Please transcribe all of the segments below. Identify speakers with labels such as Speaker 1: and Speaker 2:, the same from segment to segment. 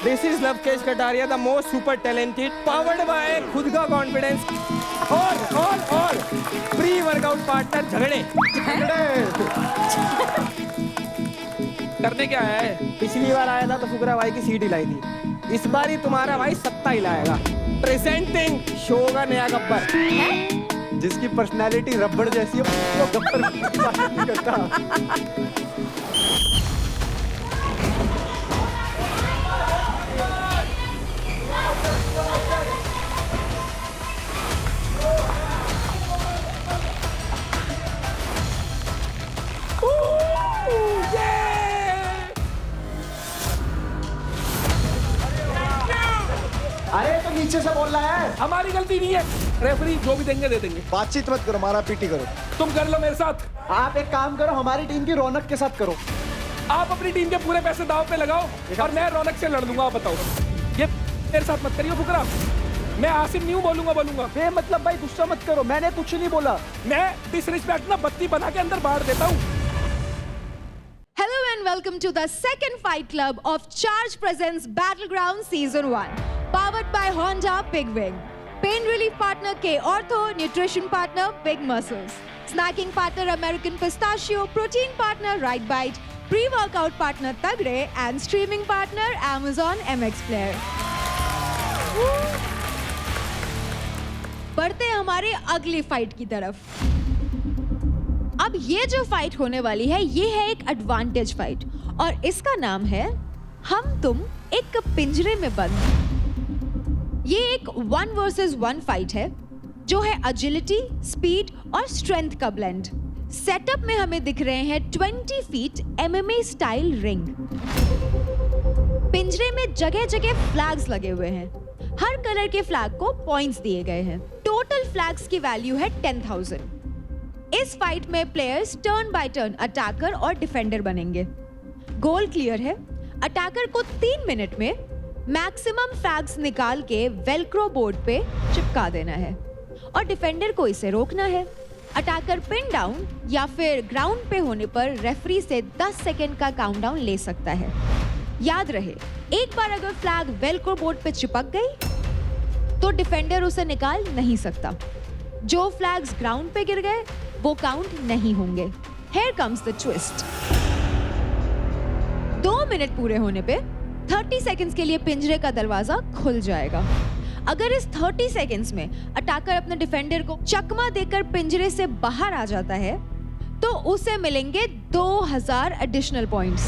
Speaker 1: This is Lavkesh Kataria, the most super talented, powered by खुद का confidence और प्री वर्कआउट पार्टनर झगड़े।
Speaker 2: करने क्या है?
Speaker 1: पिछली बार आया था तो फुकरा भाई की सीट हिलाई थी, इस बार ही तुम्हारा भाई सत्ता हिलाएगा। प्रेजेंटिंग शो का नया गब्बर,
Speaker 3: जिसकी पर्सनालिटी रबड़ जैसी है वो गब्बर नहीं करता।
Speaker 4: अरे तो नीचे से बोल रहा है।
Speaker 2: हमारी गलती नहीं है, रेफरी जो भी देंगे दे देंगे।
Speaker 3: बातचीत मत करो, मारा पीटी करो।
Speaker 2: तुम कर लो मेरे साथ।
Speaker 4: आप एक काम करो, हमारी टीम की रौनक के साथ करो।
Speaker 2: आप अपनी टीम के पूरे पैसे दांव पे लगाओ और मैं रौनक से लड़ दूंगा। आप बताओ, ये मेरे साथ मत करियो फुकरा। मैं आसिम नहीं हूँ, बोलूंगा।
Speaker 4: मतलब भाई गुस्सा मत करो, मैंने कुछ नहीं बोला।
Speaker 2: मैं डिसरिस्पेक्ट ना बत्ती बना के अंदर बाढ़ देता हूँ।
Speaker 5: Hello and welcome to the second fight club of Charge Presents Battleground Season 1. Powered by Honda Big Wing. Pain relief partner K Ortho, nutrition partner Big Muscles. Snacking partner American Pistachio, protein partner Right Bite, pre-workout partner Tagre and streaming partner Amazon MX Player. बढ़ते हैं हमारे अगली fight की तरफ। अब ये जो fight होने वाली है ये है एक एडवांटेज फाइट और इसका नाम है हम तुम एक पिंजरे में बंद। ये एक 1 वर्सेस 1 फाइट है जो है एजिलिटी, स्पीड और स्ट्रेंथ का ब्लेंड। सेटअप में हमें दिख रहे हैं 20 फीट MMA स्टाइल रिंग। पिंजरे में जगह जगह फ्लैग्स लगे हुए हैं। हर कलर के फ्लैग को पॉइंट्स दिए गए हैं। टोटल फ्लैग्स की वैल्यू है 10,000। इस फाइट में players turn by turn attacker और डिफेंडर बनेंगे। गोल क्लियर है। अटैकर को 3 मिनट में मैक्सिमम फ्लैग्स निकाल के वेलक्रो बोर्ड पे चिपका देना है और डिफेंडर को इसे रोकना है। अटैकर पिन डाउन या फिर ग्राउंड पे होने पर रेफरी से 10 सेकेंड का काउंटडाउन ले सकता है। याद रहे, एक बार अगर फ्लैग वेलक्रो बोर्ड पे चिपक गई तो डिफेंडर उसे निकाल नहीं सकता। जो फ्लैग्स ग्राउंड पे गिर गए वो काउंट नहीं होंगे। Here comes the twist. 2 minute पूरे होने पे 30 सेकंड्स के लिए पिंजरे का दरवाजा खुल जाएगा। अगर इस 30 सेकंड्स में अटैकर अपने डिफेंडर को चकमा देकर पिंजरे से बाहर आ जाता है तो उसे मिलेंगे 2000 एडिशनल पॉइंट्स।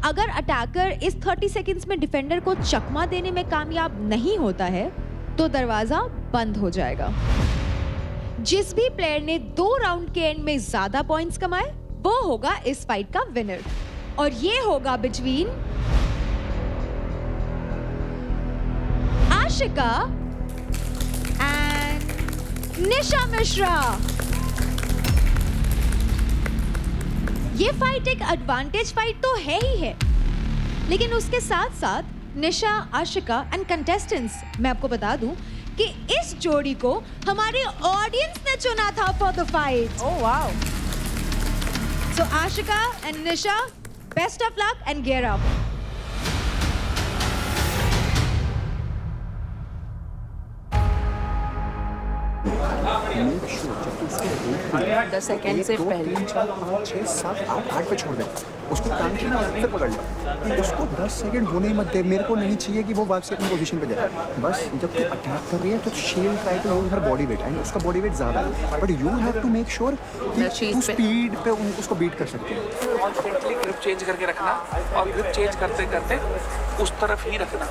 Speaker 5: अगर अटैकर इस 30 सेकंड्स में डिफेंडर को चकमा देने में कामयाब नहीं होता है तो दरवाजा बंद हो जाएगा। जिस भी प्लेयर ने 2 राउंड के एंड में ज्यादा पॉइंट्स कमाए वो होगा इस फाइट का विनर और ये होगा बिटवीन आशिका एंड निशा मिश्रा। ये फाइट एक एडवांटेज फाइट तो है ही है, लेकिन उसके साथ साथ निशा, आशिका एंड कंटेस्टेंट्स, मैं आपको बता दूं कि इस जोड़ी को हमारे ऑडियंस ने चुना था for the fight. Oh wow. So Ashika and Nisha, best of luck and gear up
Speaker 6: second से पहले
Speaker 3: 5, 6, 7, 8 पे छोड़ दे उसको, काम की फिर पकड़ लो। उसको 10 सेकंड होने ही मत दे। मेरे को नहीं चाहिए कि वो वापस अपनी पोजीशन पे जाए। बस जब तू अटैक कर रही है तो she'll try to hold her body weight, and उसका बॉडी वेट ज्यादा है, but you have to make sure कि तू स्पीड पे उसको बीट कर सकती है।
Speaker 2: कॉन्फिडेंटली ग्रिप चेंज करके रखना और ग्रिप चेंज करते करते उस तरफ ही रखना।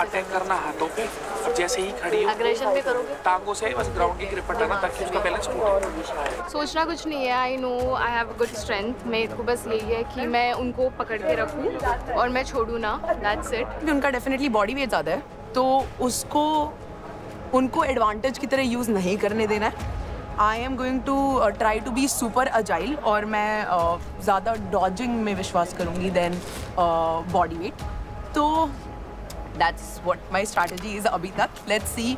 Speaker 2: अटैक करना हाथों पे, और जैसे ही खड़ी हो
Speaker 6: एग्रेशन भी करोगे,
Speaker 2: टांगों से बस ग्राउंड की ग्रिप हटाना ताकि उसका बैलेंस टूटे।
Speaker 6: सोचना कुछ नहीं है। I know I have good strength. मेरे को बस यही है कि मैं उनको पकड़ के रखूं और मैं छोड़ूं ना, दैट्स इट।
Speaker 7: उनका डेफिनेटली बॉडी वेट ज़्यादा है तो उसको उनको एडवांटेज की तरह यूज़ नहीं करने देना है। I am going to try to be super agile और मैं ज़्यादा डॉजिंग में विश्वास करूँगी देन बॉडी वेट। तो that's what my strategy is abhi tak. Let's see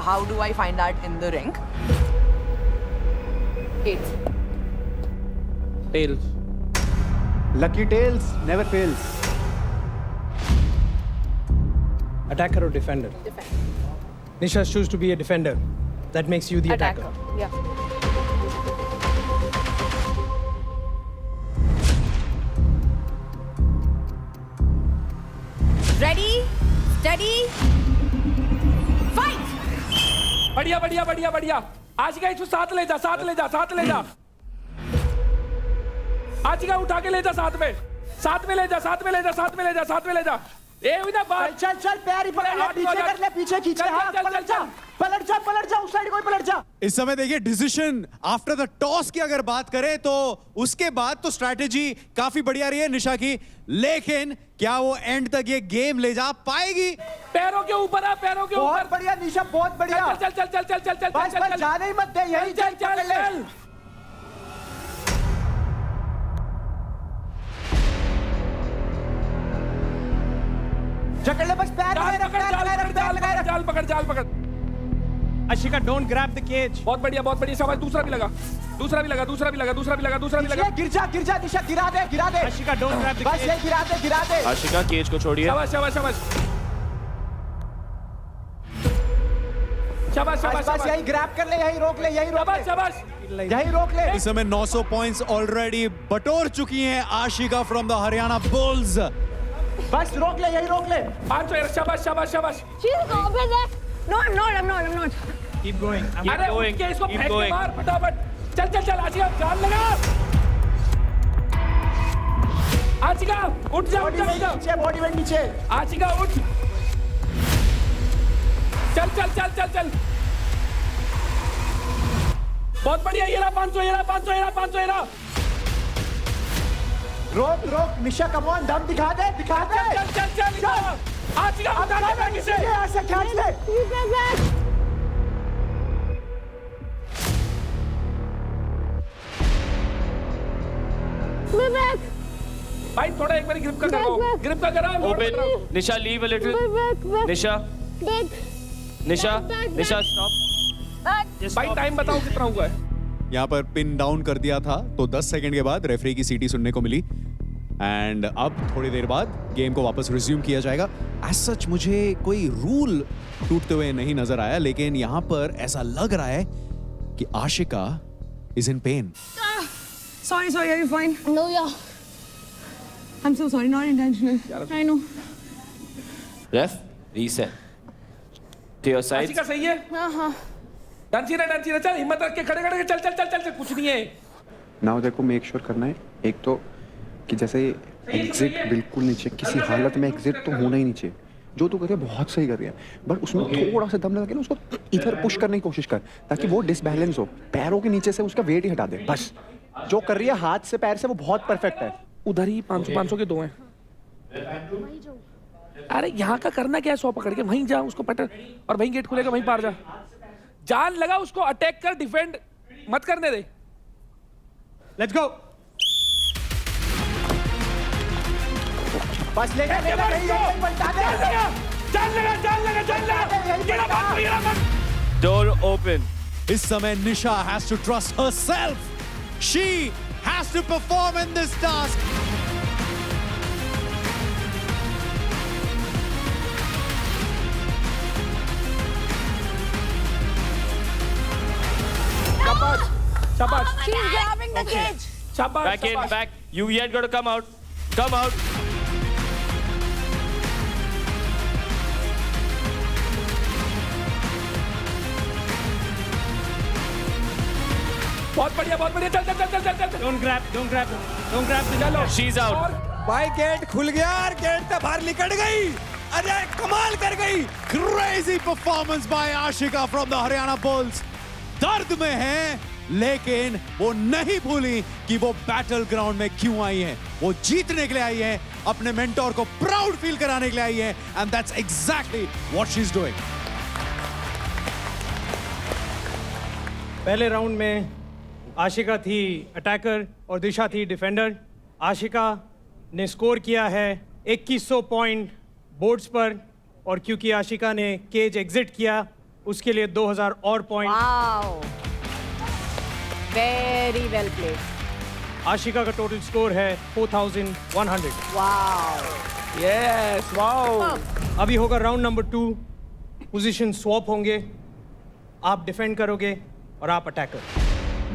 Speaker 7: how do I find that in the ring.
Speaker 2: Tails.
Speaker 3: Lucky tails never fails.
Speaker 1: Attacker or defender?
Speaker 6: Defender.
Speaker 1: Nisha choose to be a defender. That makes you the attacker.
Speaker 6: Yeah.
Speaker 5: Ready, steady, fight!
Speaker 2: बढ़िया बढ़िया बढ़िया बढ़िया। आशिका इसको साथ ले जा, साथ ले जा, साथ ले जा। आशिका उठा के ले जा साथ में, साथ में ले जा, साथ में ले जा, साथ में ले जा, साथ में ले जा। ए इधर बाहर।
Speaker 4: चल चल पैर ही पकड़ ले, पीछे कर ले, पीछे खींच ले, हाँ, पलट जा, पलट जा, पलट जा, उस साइड कोई पलट जा।
Speaker 8: इस समय देखिए डिसीजन आफ्टर द टॉस की अगर बात करें तो उसके बाद तो स्ट्रैटेजी काफी बढ़िया रही है निशा की, लेकिन क्या वो एंड तक ये गेम ले जा पाएगी?
Speaker 2: पैरों के ऊपर आ, पैरों के ऊपर।
Speaker 4: बहुत बढ़िया निशा, बहुत बढ़िया।
Speaker 2: चल चल चल चल चल चल
Speaker 4: बस
Speaker 2: चल
Speaker 4: बस
Speaker 2: चल
Speaker 4: जाने ही मत दे, यही
Speaker 2: चल चल चल।
Speaker 4: जकड़ ले, बस पैर लगाए रख, पैर लगाए रख, पैर लगाए रख।
Speaker 2: जाल पकड़, जाल पकड़।
Speaker 1: Ashika, don't grab the cage.
Speaker 2: बहुत बढ़िया, बहुत बढ़िया। शाबाश, दूसरा भी लगा, दूसरा भी लगा, दूसरा भी लगा, दूसरा भी लगा, दूसरा भी लगा।
Speaker 4: ये गिर जा निशा, गिरा दे, गिरा दे।
Speaker 1: Ashika, don't grab the
Speaker 4: बस
Speaker 1: cage.
Speaker 4: ये गिरा दे, गिरा दे।
Speaker 9: आशिका केज को छोड़िए।
Speaker 2: शाबाश शाबाश शाबाश शाबाश शाबाश
Speaker 4: बस बस यही ग्रैब कर ले, यही रोक ले, यही रोक
Speaker 2: शाबाश
Speaker 4: ले,
Speaker 2: शाबाश।
Speaker 4: यही रोक ले।
Speaker 8: इस समय 900 पॉइंट्स ऑलरेडी बटोर चुकी हैं Ashika from the Haryana bulls.
Speaker 4: बस रोक ले, यही रोक ले।
Speaker 2: 500। शाबाश शाबाश शाबाश।
Speaker 5: She's over there. No, I'm not.
Speaker 1: Keep going.
Speaker 2: अरे
Speaker 9: going,
Speaker 2: उठ के इसको
Speaker 9: keep
Speaker 2: फेंक के
Speaker 9: going.
Speaker 2: मार फटाफट। चल चल चल आशिका, जान लगा। आशिका उठ जा, उठ
Speaker 4: बॉडी
Speaker 2: जा, उठ
Speaker 4: वेट
Speaker 2: जा।
Speaker 4: नीचे, बॉडी वेट नीचे।
Speaker 2: आशिका उठ। चल चल चल चल चल। बहुत बढ़िया। ये रहा 500, ये रहा 500, ये रहा 500, ये रहा।
Speaker 4: रोक रोक निशा, कम ऑन, दम दिखा दे, दिखा दे।
Speaker 2: चल चल चल चल। आशिका उठा के फेंक इसे।
Speaker 4: ये ऐसे खींच ले।
Speaker 2: भाई थोड़ा एक बार ग्रिप का करो, ग्रिप का करो।
Speaker 9: Open Nisha, leave a little. Nisha Nisha Nisha stop.
Speaker 2: भाई टाइम बताओ कितना हुआ है।
Speaker 8: यहाँ पर पिन डाउन कर दिया था तो 10 सेकंड के बाद रेफरी की सीटी सुनने को मिली एंड अब थोड़ी देर बाद गेम को वापस रिज्यूम किया जाएगा। एज सच मुझे कोई रूल टूटते हुए नहीं नजर आया, लेकिन यहाँ पर ऐसा लग रहा है कि Ashika is in pen.
Speaker 7: Sorry, are you fine?
Speaker 6: No, yeah.
Speaker 7: I'm so sorry, not intentional. I know.
Speaker 9: Ref, reset. To your side.
Speaker 2: Ashika सही है?
Speaker 6: हाँ।
Speaker 2: डांसी रहा, चल हिम्मत रख के खड़े खड़े चल चल चल चल, कुछ नहीं है।
Speaker 3: नाउ देखो मेक श्योर करना है एक तो कि जैसे एग्जिट बिल्कुल नहीं चाहिए, किसी हालत में एग्जिट तो होना ही नहीं चाहिए। जो तू कर रही है बहुत सही कर रही है, बट उसमें थोड़ा सा दम लगा के ना उसको इधर पुश करने की कोशिश कर ताकि वो डिसबैलेंस हो, पैरों के नीचे से उसका वेट ही हटा दे बस। जो कर रही है हाथ से पैर से वो बहुत परफेक्ट है।
Speaker 2: उधर ही 500 के दो हैं। अरे यहाँ का करना क्या है, 100 पकड़ के वहीं जा, उसको पटर और वहीं गेट खुलेगा, वहीं पार जा। जान लगा, उसको अटैक कर, डिफेंड मत करने दे।
Speaker 1: Let's go.
Speaker 4: बस ले जा, यही पलटा दे।
Speaker 2: जान लगा।
Speaker 9: Door open.
Speaker 8: इस समय Nisha has to trust herself. She has to perform in this task.
Speaker 2: शाबाश
Speaker 5: She's grabbing the cage.
Speaker 2: शाबाश
Speaker 9: Back in,
Speaker 2: शाबाश।
Speaker 9: back. You yet got to come out. Come out.
Speaker 2: बहुत बढ़िया चल चल चल चल चल चल।
Speaker 1: Don't grab the
Speaker 2: चलो
Speaker 9: She's out.
Speaker 2: और
Speaker 1: भाई गेट खुल गया और गेट से बाहर निकल गई।
Speaker 8: अरे कमाल कर गई। Crazy performance by Ashika from the Haryana Bulls. दर्द में है लेकिन वो नहीं भूली कि वो बैटल ग्राउंड में क्यों आई हैं। वो जीतने के लिए आई हैं, अपने मेंटोर को प्राउड फील कराने के लिए आई हैं, and that's exactly what she is doing.
Speaker 1: पहले राउंड में आशिका थी अटैकर और दिशा थी डिफेंडर। आशिका ने स्कोर किया है 2100 पॉइंट बोर्ड्स पर, और क्योंकि आशिका ने केज एग्जिट किया उसके लिए 2000 और point.
Speaker 5: Wow. Very well played.
Speaker 1: Ashika का टोटल स्कोर है 4100।
Speaker 2: Yes wow.
Speaker 1: अभी होगा राउंड नंबर 2। पोजीशन स्वैप होंगे, आप डिफेंड करोगे और आप अटैकर।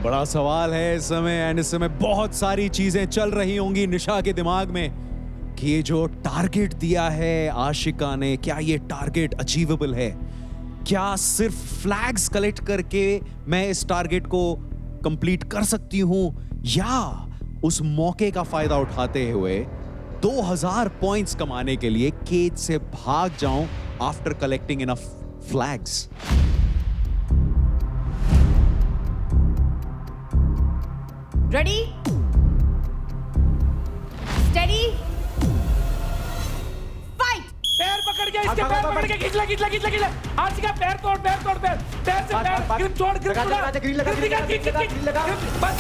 Speaker 8: बड़ा सवाल है इस समय, एंड इस समय बहुत सारी चीजें चल रही होंगी निशा के दिमाग में कि ये जो टारगेट दिया है आशिका ने, क्या ये टारगेट अचीवेबल है? क्या सिर्फ फ्लैग्स कलेक्ट करके मैं इस टारगेट को कंप्लीट कर सकती हूं, या उस मौके का फायदा उठाते हुए 2000 पॉइंट्स कमाने के लिए केज से भाग जाऊं after collecting enough flags?
Speaker 5: Ready? Steady? Fight!
Speaker 2: पैर पकड़ के, इसके पैर पकड़ के खींच ले। आशिका पैर तोड़ पैर से पैर, ग्रिप छोड़, ग्रिप छोड़,
Speaker 3: ग्रीन लगा,
Speaker 2: ग्रिप निकाल, खींच, बस।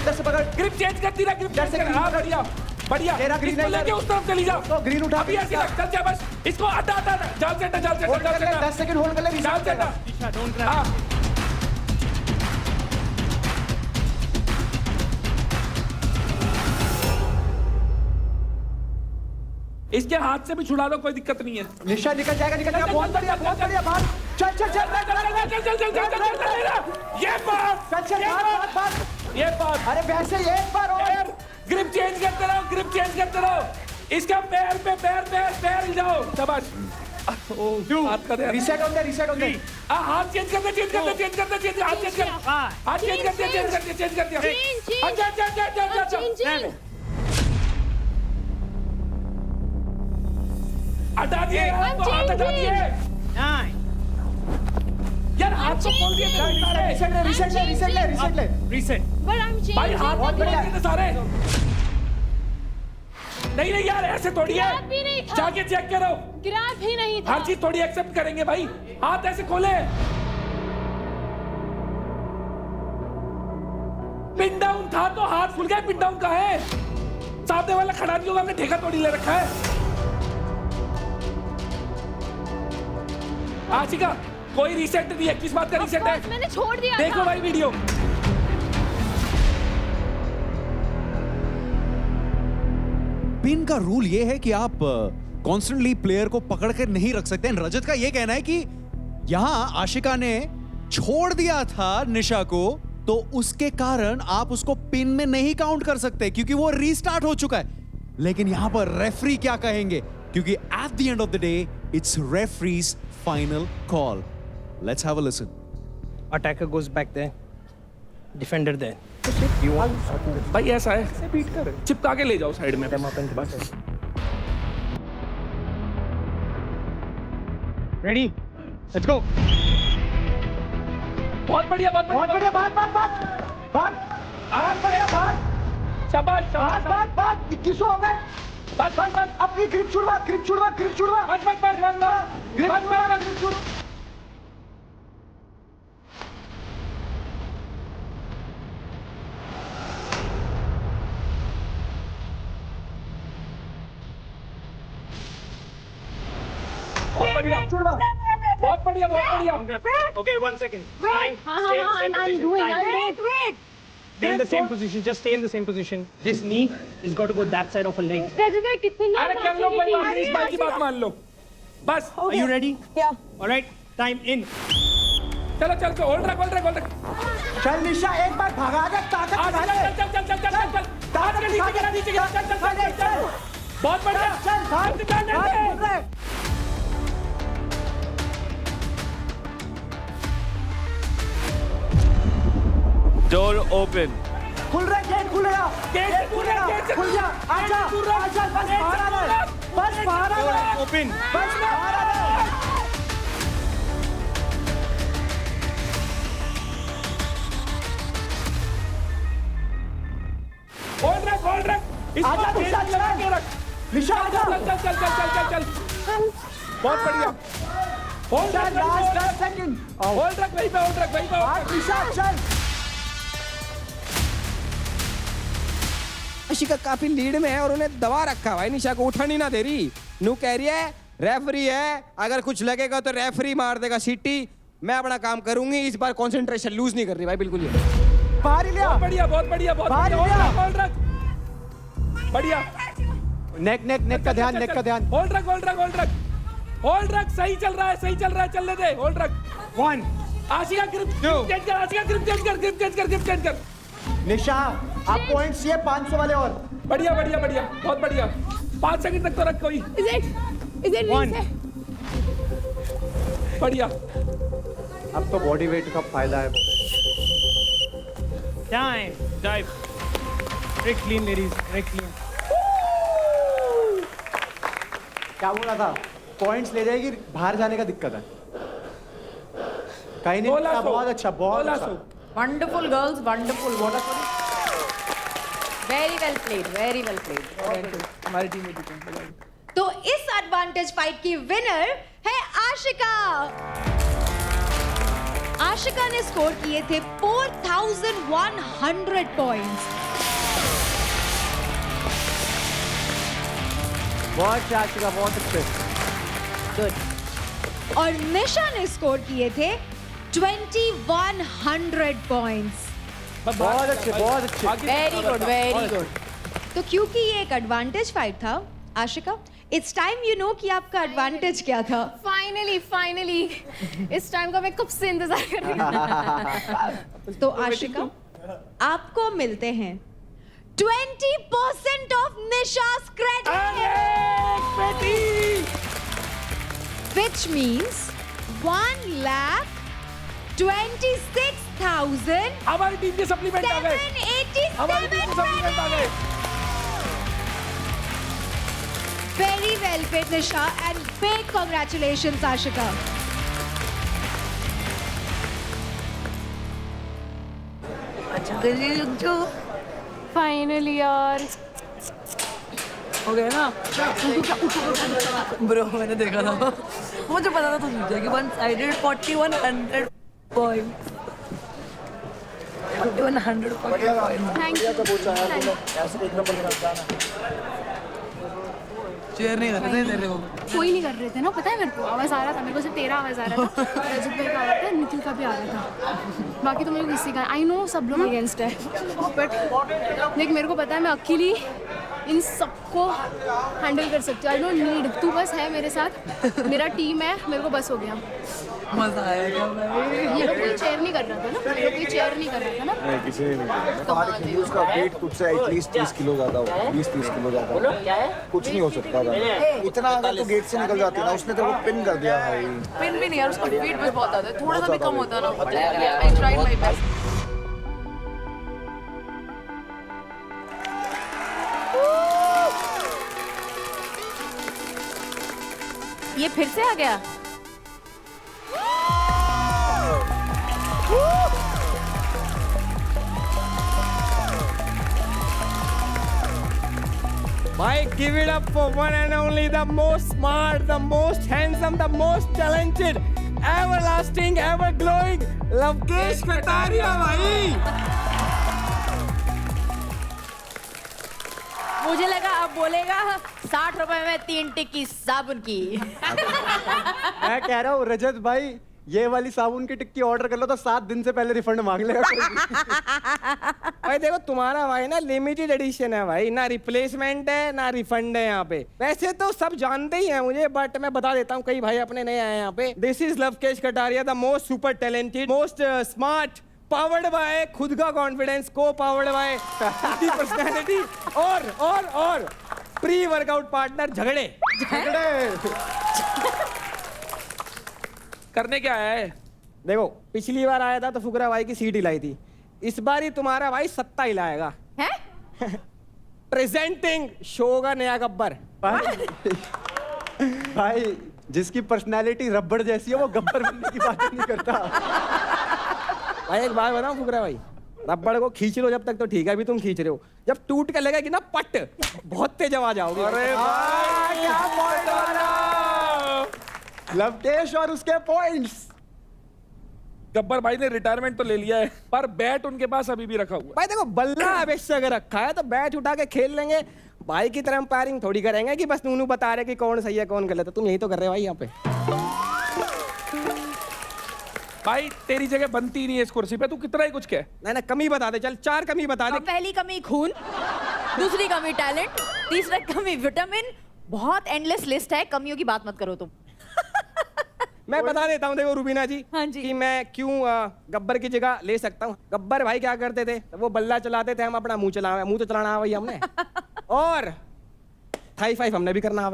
Speaker 3: इधर से पकड़।
Speaker 2: ग्रिप चेंज करती रहा, ग्रिप चेंज कर। हाँ बढ़िया
Speaker 3: तेरा ग्रीन
Speaker 2: इसको लेके उस तरफ चली जाओ।
Speaker 3: तो ग्रीन उठा,
Speaker 2: अभी ऐसे रख, चल जा बस। इसको हटा जाल से
Speaker 3: 10 सेकंड होल्ड कर ले,
Speaker 2: जाल से हटा।
Speaker 1: दिशा, don't grab.
Speaker 2: हाँ। इसके हाथ से भी छुड़ा दो, कोई दिक्कत नहीं है।
Speaker 3: निशा निकल जाएगा। बहुत बढ़िया भाग। चल।
Speaker 2: ये बात
Speaker 3: अरे वैसे एक बार और।
Speaker 2: ग्रिप चेंज करते रहो। इसका पैर हिलाओ, शाबाश। हाथ का ध्यान।
Speaker 3: रीसेट ऑन दे।
Speaker 2: हाथ चेंज कर दे। हाथ चेंज कर दिया। हटा दिए हाथ, हटा दिए।
Speaker 1: 9
Speaker 2: यार हाथ तो खोल दिए
Speaker 3: रीसेट ले।
Speaker 1: रीसेट।
Speaker 2: भाई हाथ बहुत बढ़िया थे सारे। नहीं यार ऐसे थोड़ी है, जाके चेक करो।
Speaker 6: ग्रैब ही नहीं था।
Speaker 2: हर चीज थोड़ी एक्सेप्ट करेंगे भाई। हाथ ऐसे खोले। पिन डाउन था तो हाथ खुल गया। पिन डाउन कहाँ है? सामने वाला खड़ा नहीं होगा, हमने ठेका थोड़ी ले रखा है। आशिका कोई रीसेट नहीं है, किस बात का रीसेट है?
Speaker 6: मैंने छोड़ दिया
Speaker 2: देखो
Speaker 6: था।
Speaker 2: भाई वीडियो।
Speaker 8: पिन का रूल ये है कि आप कॉन्स्टेंटली प्लेयर को पकड़ कर नहीं रख सकते। रजत का ये कहना है कि यहां आशिका ने छोड़ दिया था निशा को, तो उसके कारण आप उसको पिन में नहीं काउंट कर सकते क्योंकि वो रीस्टार्ट हो चुका है। लेकिन यहां पर रेफरी क्या कहेंगे, क्योंकि at the end of the day it's referees final call. Let's have a listen.
Speaker 1: Attacker goes back there. Defender there.
Speaker 2: भाई ऐसा है, चिपका के ले जाओ साइड में। बस
Speaker 1: Ready? Let's go.
Speaker 2: बहुत बढ़िया
Speaker 3: भाग।
Speaker 2: शाबाश।
Speaker 3: 2100 हो गए।
Speaker 2: बस
Speaker 3: अपनी ग्रिप छुड़वा।
Speaker 2: बहुत बढ़िया।
Speaker 1: Okay, 1 second. Time.
Speaker 6: I'm doing.
Speaker 1: Stay in the same position. Just stay in the same position. This knee has got to go that side of a leg.
Speaker 6: कितने
Speaker 2: अरे कर लो, कोई बात नहीं, इस बात की बात मान लो। बस
Speaker 1: Are you ready?
Speaker 7: Yeah.
Speaker 1: All right. Time in.
Speaker 2: चलो होल्ड रख।
Speaker 3: चल निशा, एक बार भगा दे, ताकत दिखा दे।
Speaker 2: नीचे गिरा। चल। बहुत बढ़िया।
Speaker 3: चल।
Speaker 9: Door open.
Speaker 3: खुल रहा है, गेट खुल रहा। खुल जा। आजा, बस बाहर आ रहा।
Speaker 1: Open.
Speaker 3: बस बाहर आ रहा।
Speaker 2: होल्ड रख। इसको
Speaker 3: आजा
Speaker 2: तेज
Speaker 3: निशा,
Speaker 2: लगा के रख।
Speaker 3: निशा आजा।
Speaker 2: चल। बहुत बढ़िया। होल्ड
Speaker 3: चल, लास्ट 10 सेकंड।
Speaker 2: होल्ड रख वहीं पे।
Speaker 3: आज निशा चल।
Speaker 4: आशिका काफी लीड में है और उन्हें दबा रखा है भाई, निशा को उठा नहीं ना दे रही। नू कह रही है
Speaker 10: रेफरी है, अगर कुछ लगेगा तो रेफरी मार देगा सीटी। मैं अपना काम करूंगी, इस बार कंसंट्रेशन लूज नहीं कर रही भाई, बिल्कुल ही।
Speaker 4: बाहर ही लिया,
Speaker 2: बहुत बढ़िया, बहुत बढ़िया, बहुत
Speaker 4: बाहर
Speaker 2: बढ़िया।
Speaker 4: लिया।
Speaker 2: होल्ड रख, बढ़िया।
Speaker 4: नेक का ध्यान, नेक का ध्यान।
Speaker 2: होल्ड रख, होल्ड रख, होल्ड रख, होल्ड रख। सही चल रहा है, सही चल रहा है, चलने दे। होल्ड रख।
Speaker 1: 1
Speaker 2: आशिका ग्रिप चेंज कर, आशिका ग्रिप चेंज कर, ग्रिप चेंज कर, ग्रिप चेंज कर।
Speaker 4: निशा आप पॉइंट्स ये 500 वाले और।
Speaker 2: बढ़िया, बढ़िया, बढ़िया, बहुत बढ़िया। 5 सेकंड तक तो रख कोई।
Speaker 6: Is it
Speaker 1: 1
Speaker 2: बढ़िया।
Speaker 4: अब तो बॉडी वेट का फायदा है।
Speaker 1: Time
Speaker 9: Dive.
Speaker 1: Break clean ladies, break clean.
Speaker 4: क्या बोला था? पॉइंट्स ले जाएगी, बाहर जाने का दिक्कत है। कहीं नहीं,
Speaker 2: बोला सो।
Speaker 4: बहुत अच्छा, बहुत
Speaker 2: बोला
Speaker 4: अच्छा।
Speaker 2: So.
Speaker 7: Wonderful girls, wonderful.
Speaker 11: Very well played, very well played.
Speaker 2: हमारी टीम में जीते।
Speaker 5: तो इस एडवांटेज फाइट की विनर है आशिका। आशिका ने स्कोर किए थे 4100 पॉइंट्स।
Speaker 4: बहुत अच्छा आशिका, बहुत अच्छे।
Speaker 11: गुड।
Speaker 5: और निशा ने स्कोर किए थे 2100 पॉइंट्स।
Speaker 4: बहुत अच्छे, बहुत अच्छे।
Speaker 11: Very good, very good.
Speaker 5: तो क्योंकि ये एक एडवांटेज फाइट था, Ashika, it's time you know कि आपका एडवांटेज क्या था।
Speaker 6: फाइनली इस टाइम का मैं कब से इंतजार कर रही हूँ।
Speaker 5: तो आशिका, आपको मिलते हैं 20% ऑफ निशा's credit, which means 1,26,787
Speaker 2: हमारी टीम के सप्लीमेंट आ गए। हमारी टीम के सप्लीमेंट आ गए।
Speaker 5: Very well played, Nisha, and big congratulations, Ashika.
Speaker 6: Finally यार
Speaker 7: हो गया ना? ब्रो मैंने देखा था, मुझे पता था तो जीत जाएगी। One sided 4100 point. 4100 point.
Speaker 6: Thank you.
Speaker 7: Share नहीं कर रहे थे तेरे को।
Speaker 6: कोई नहीं कर रहे थे ना, पता है मेरे को आवाज आ रहा था, मेरे को सिर्फ तेरा आवाज आ रहा था, रजत भाई का आ रहा था, निखिल का भी आ रहा था, बाकी तो मेरे को किसी का। आई नो सब लोग अगेंस्ट है, बट देख मेरे को पता है मैं अकेली इन सबको हैंडल कर सकती हूँ। आई डोंट नीड, तू बस है मेरे साथ, मेरा टीम है, मेरे को बस हो गया।
Speaker 7: मजा आया क्या भाई?
Speaker 6: ये लोग कोई चेयर नहीं कर रहा था ना, ये लोग कोई चेयर नहीं कर रहा था ना।
Speaker 3: नहीं, किसी ने नहीं किया। तुम्हारे खिंजूस का वेट तुझसे एटलीस्ट 30 किलो ज़्यादा होगा, 20-30 किलो ज़्यादा होगा। कुछ नहीं हो सकता था। इतना अगर तू गेट से निकल जाती ना, उसने तेरे को पिन कर दिया भाई।
Speaker 7: पिन भी नहीं यार, उसका वेट बस बहुत ज्यादा है, थोड़ा सा भी कम होता ना। I tried my best.
Speaker 11: ये फिर से आ गया।
Speaker 10: भाई give it up for one and only the most smart, the most handsome, the most talented, everlasting, ever glowing Lavkesh Kataria भाई।
Speaker 11: मुझे लगा अब बोलेगा 60 रुपए में 3 टिक्की साबुन की।
Speaker 4: मैं कह रहा हूँ रजत भाई, ये वाली साबुन की टिक्की ऑर्डर कर लो तो 7 दिन से पहले रिफंड मांग लेगा।
Speaker 10: भाई देखो तुम्हारा भाई ना लिमिटेड एडिशन है भाई, ना रिप्लेसमेंट है ना रिफंड है यहाँ पे। वैसे तो सब जानते ही हैं मुझे, बट मैं बता देता हूँ, कई भाई अपने नए आए हैं यहाँ पे। This is Lavkesh Kataria, the most super talented, most smart, powered by खुद का कॉन्फिडेंस, को पावर्ड बाय पर्सनैलिटी, और प्री वर्कआउट पार्टनर झगड़े।
Speaker 2: करने क्या आया है?
Speaker 10: देखो पिछली बार आया था तो फुकरा भाई की सीट हिलाई थी, इस बार ही तुम्हारा भाई सत्ता हिलाएगा।
Speaker 11: हैं?
Speaker 10: प्रेजेंटिंग शो का नया गब्बर।
Speaker 4: भाई जिसकी पर्सनालिटी रबड़ जैसी है वो गब्बर बनने की बात नहीं करता।
Speaker 10: भाई एक बात बताऊं फुकरा भाई, रबड़ को खींच लो जब तक तो ठीक है, अभी तुम खींच रहे हो, जब टूट के लगेगी ना पट, बहुत तेज आवाज आओगे।
Speaker 2: अरे भाई क्या पॉइंट आ रहा।
Speaker 4: लवकेश और उसके पॉइंट्स।
Speaker 2: गब्बर भाई ने रिटायरमेंट तो ले लिया है, पर बैट उनके पास अभी भी रखा हुआ है।
Speaker 10: भाई देखो बल्ला अवश्य अगर रखा है तो बैट उठा के खेल लेंगे। भाई की तरह अंपायरिंग थोड़ी करेंगे कि बस नूनू बता रहे कि कौन सही है कौन गलत है। तुम यही तो कर रहे हो भाई यहाँ पे।
Speaker 2: भाई तेरी जगह बनती नहीं है इस कुर्सी पे, तू कितना ही कुछ कह।
Speaker 10: ना कमी बता दे, चल 4 कमी बता दे।
Speaker 11: पहली कमी खून, दूसरी कमी टैलेंट, तीसरा कमी विटामिन। बहुत एंडलेस लिस्ट है, कमियों की बात मत करो तुम।
Speaker 10: मैं बता देता हूँ, देखो रुबीना जी,
Speaker 11: हाँ जी। कि
Speaker 10: मैं क्यों गब्बर की जगह ले सकता हूँ। गब्बर भाई क्या करते थे, तो वो बल्ला चलाते थे, हम अपना मुंह तो चलाना है भाई हमने। और थाई फाइव हमने भी करना है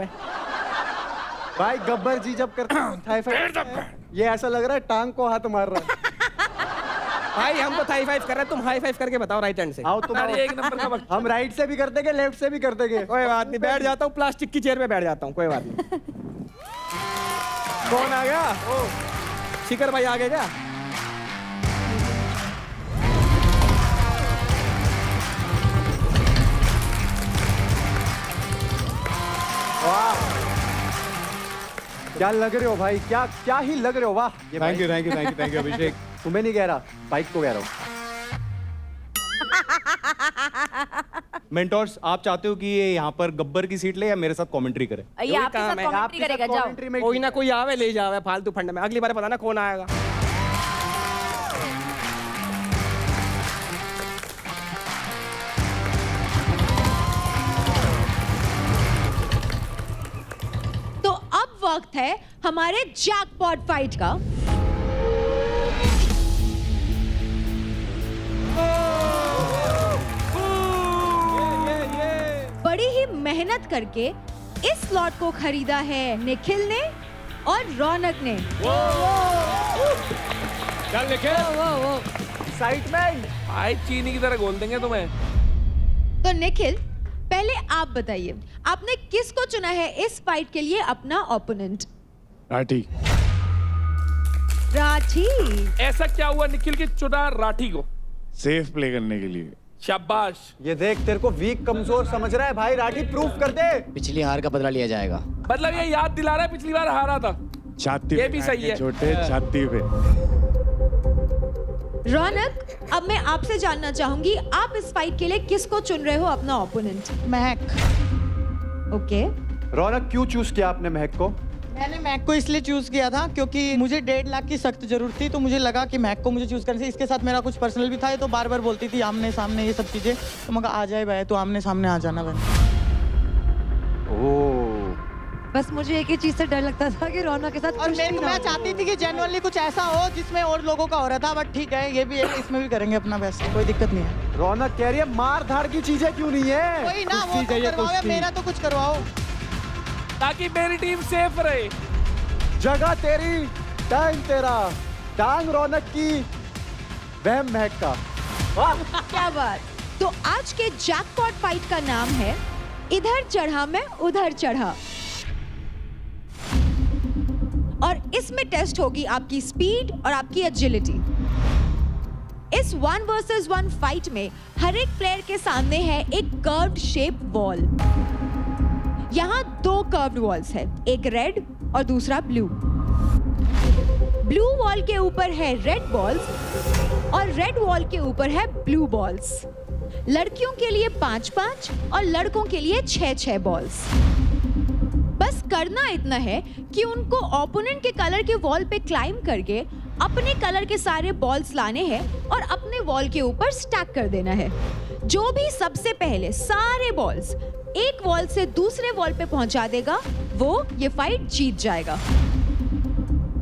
Speaker 4: भाई। गब्बर जी जब करते हैं थाई फाइव, ये ऐसा लग रहा है टांग को हाथ मार रहा है।
Speaker 10: भाई हम तो थाई फाइव कर रहे हैं, तुम हाई फाइव करके बताओ राइट हैंड से।
Speaker 4: आओ तुम आओ।
Speaker 2: एक नंबर का वक्त।
Speaker 4: हम राइट से भी कर देंगे, लेफ्ट से भी कर देंगे।
Speaker 10: कोई बात नहीं, बैठ जाता हूँ प्लास्टिक की चेयर पे बैठ जाता हूँ, कोई बात नहीं। कौन आ गया? शिखर भाई आ गए क्या?
Speaker 4: वाह क्या लग रहे हो भाई, क्या क्या ही लग रहे हो। वाह
Speaker 8: thank you thank you thank you thank you Abhishek.
Speaker 4: तुम्हें नहीं कह रहा, बाइक को कह रहा हूँ।
Speaker 12: मेंटोर्स, आप चाहते हो कि ये यहाँ पर गब्बर की सीट ले या मेरे साथ कमेंट्री करे?
Speaker 11: ये आपके साथ कमेंट्री करेगा, जाओ।
Speaker 10: कोई ना कोई आवे ले जावे फालतू फंड में, अगली बार पता ना कौन आएगा।
Speaker 5: तो अब वक्त है हमारे जैकपॉट फाइट का। बड़ी ही मेहनत करके इस स्लॉट को खरीदा है निखिल ने और रौनक ने।
Speaker 2: चल निखिल,
Speaker 10: एक्साइटमेंट।
Speaker 2: भाई चीनी की तरह घोल देंगे तुम्हें।
Speaker 5: तो निखिल, पहले आप बताइए, आपने किसको चुना है इस फाइट के लिए अपना ओपोनेंट?
Speaker 8: राठी।
Speaker 5: राठी।
Speaker 2: ऐसा क्या हुआ निखिल की चुना राठी को?
Speaker 8: सेफ प्ले करने के लिए।
Speaker 2: शाबाश।
Speaker 4: ये देख, तेरे को वीक कमजोर समझ रहा है भाई। राठी प्रूफ कर दे।
Speaker 13: पिछली हार का बदला लिया जाएगा।
Speaker 2: मतलब ये याद दिला रहा है पिछली बार हारा था।
Speaker 8: छाती
Speaker 2: ये भी सही है।
Speaker 8: छोटे छाती पे।
Speaker 5: रौनक, अब मैं आपसे जानना चाहूंगी, आप इस फाइट के लिए किसको चुन रहे हो अपना ओपोनेंट?
Speaker 14: महक।
Speaker 5: ओके।
Speaker 4: रौनक, क्यों चूज किया आपने महक को?
Speaker 14: मैंने महक को इसलिए चूज किया था क्योंकि मुझे 1.5 लाख की सख्त जरूरत थी, तो मुझे लगा कि महक को मुझे चूज करने से, इसके साथ मेरा कुछ पर्सनल भी था। ये तो बार बार बोलती थी आमने सामने ये सब चीजें, तो मगर आ जाए भाई, तो आमने सामने आ जाना भाई।
Speaker 5: बस मुझे एक ही चीज से डर लगता था कि रौनक के साथ
Speaker 14: और मैं चाहती थी कि जेन्युइनली कुछ ऐसा हो जिसमें और लोगों का हो रहा था, बट ठीक है, ये भी है, इसमें भी करेंगे अपना बेस्ट, कोई दिक्कत नहीं है।
Speaker 4: रौनक कह रही है मार धाड़ की चीजें क्यों नहीं है?
Speaker 14: कोई ना, वो तो करवाओ, मेरा तो कुछ करवाओ,
Speaker 2: ताकि मेरी टीम सेफ रहे।
Speaker 4: जगह तेरी, टाइम तेरा, टांग रौनक की, वहम महक का।
Speaker 5: क्या बात। तो आज के जैकपॉट फाइट का नाम है इधर चढ़ा मैं उधर चढ़ा, और इसमें टेस्ट होगी आपकी स्पीड और आपकी एजिलिटी। इस 1 वर्सेस 1 फाइट में हर एक प्लेयर के सामने है एक कर्व्ड शेप वॉल। यहाँ 2 कर्व्ड वॉल्स है, एक रेड और दूसरा ब्लू। ब्लू वॉल के ऊपर है रेड बॉल्स और रेड वॉल के ऊपर है ब्लू बॉल्स। लड़कियों के लिए 5-5 और लड़कों के लिए 6-6 बॉल्स। बस करना इतना है कि उनको ओपोनेंट के कलर के वॉल पे क्लाइम करके अपने कलर के सारे बॉल्स लाने हैं और अपने वॉल के ऊपर स्टैक कर देना है। जो भी सबसे पहले सारे बॉल्स एक वॉल से दूसरे वॉल पे पहुंचा देगा, वो ये फाइट जीत जाएगा।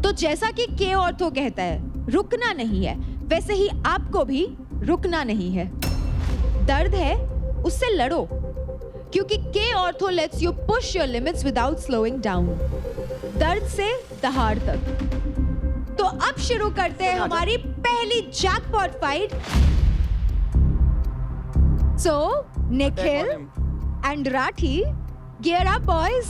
Speaker 5: तो जैसा कि के ऑर्थो कहता है, रुकना नहीं है, वैसे ही आपको भी रुकना नहीं है। दर्द है, उससे लड़ो, क्योंकि के ortho let's you push your limits without slowing down. दर्द से दहाड़ तक। तो अब शुरू करते हैं हमारी पहली jackpot fight. So Nikhil and Rathi, gear up boys.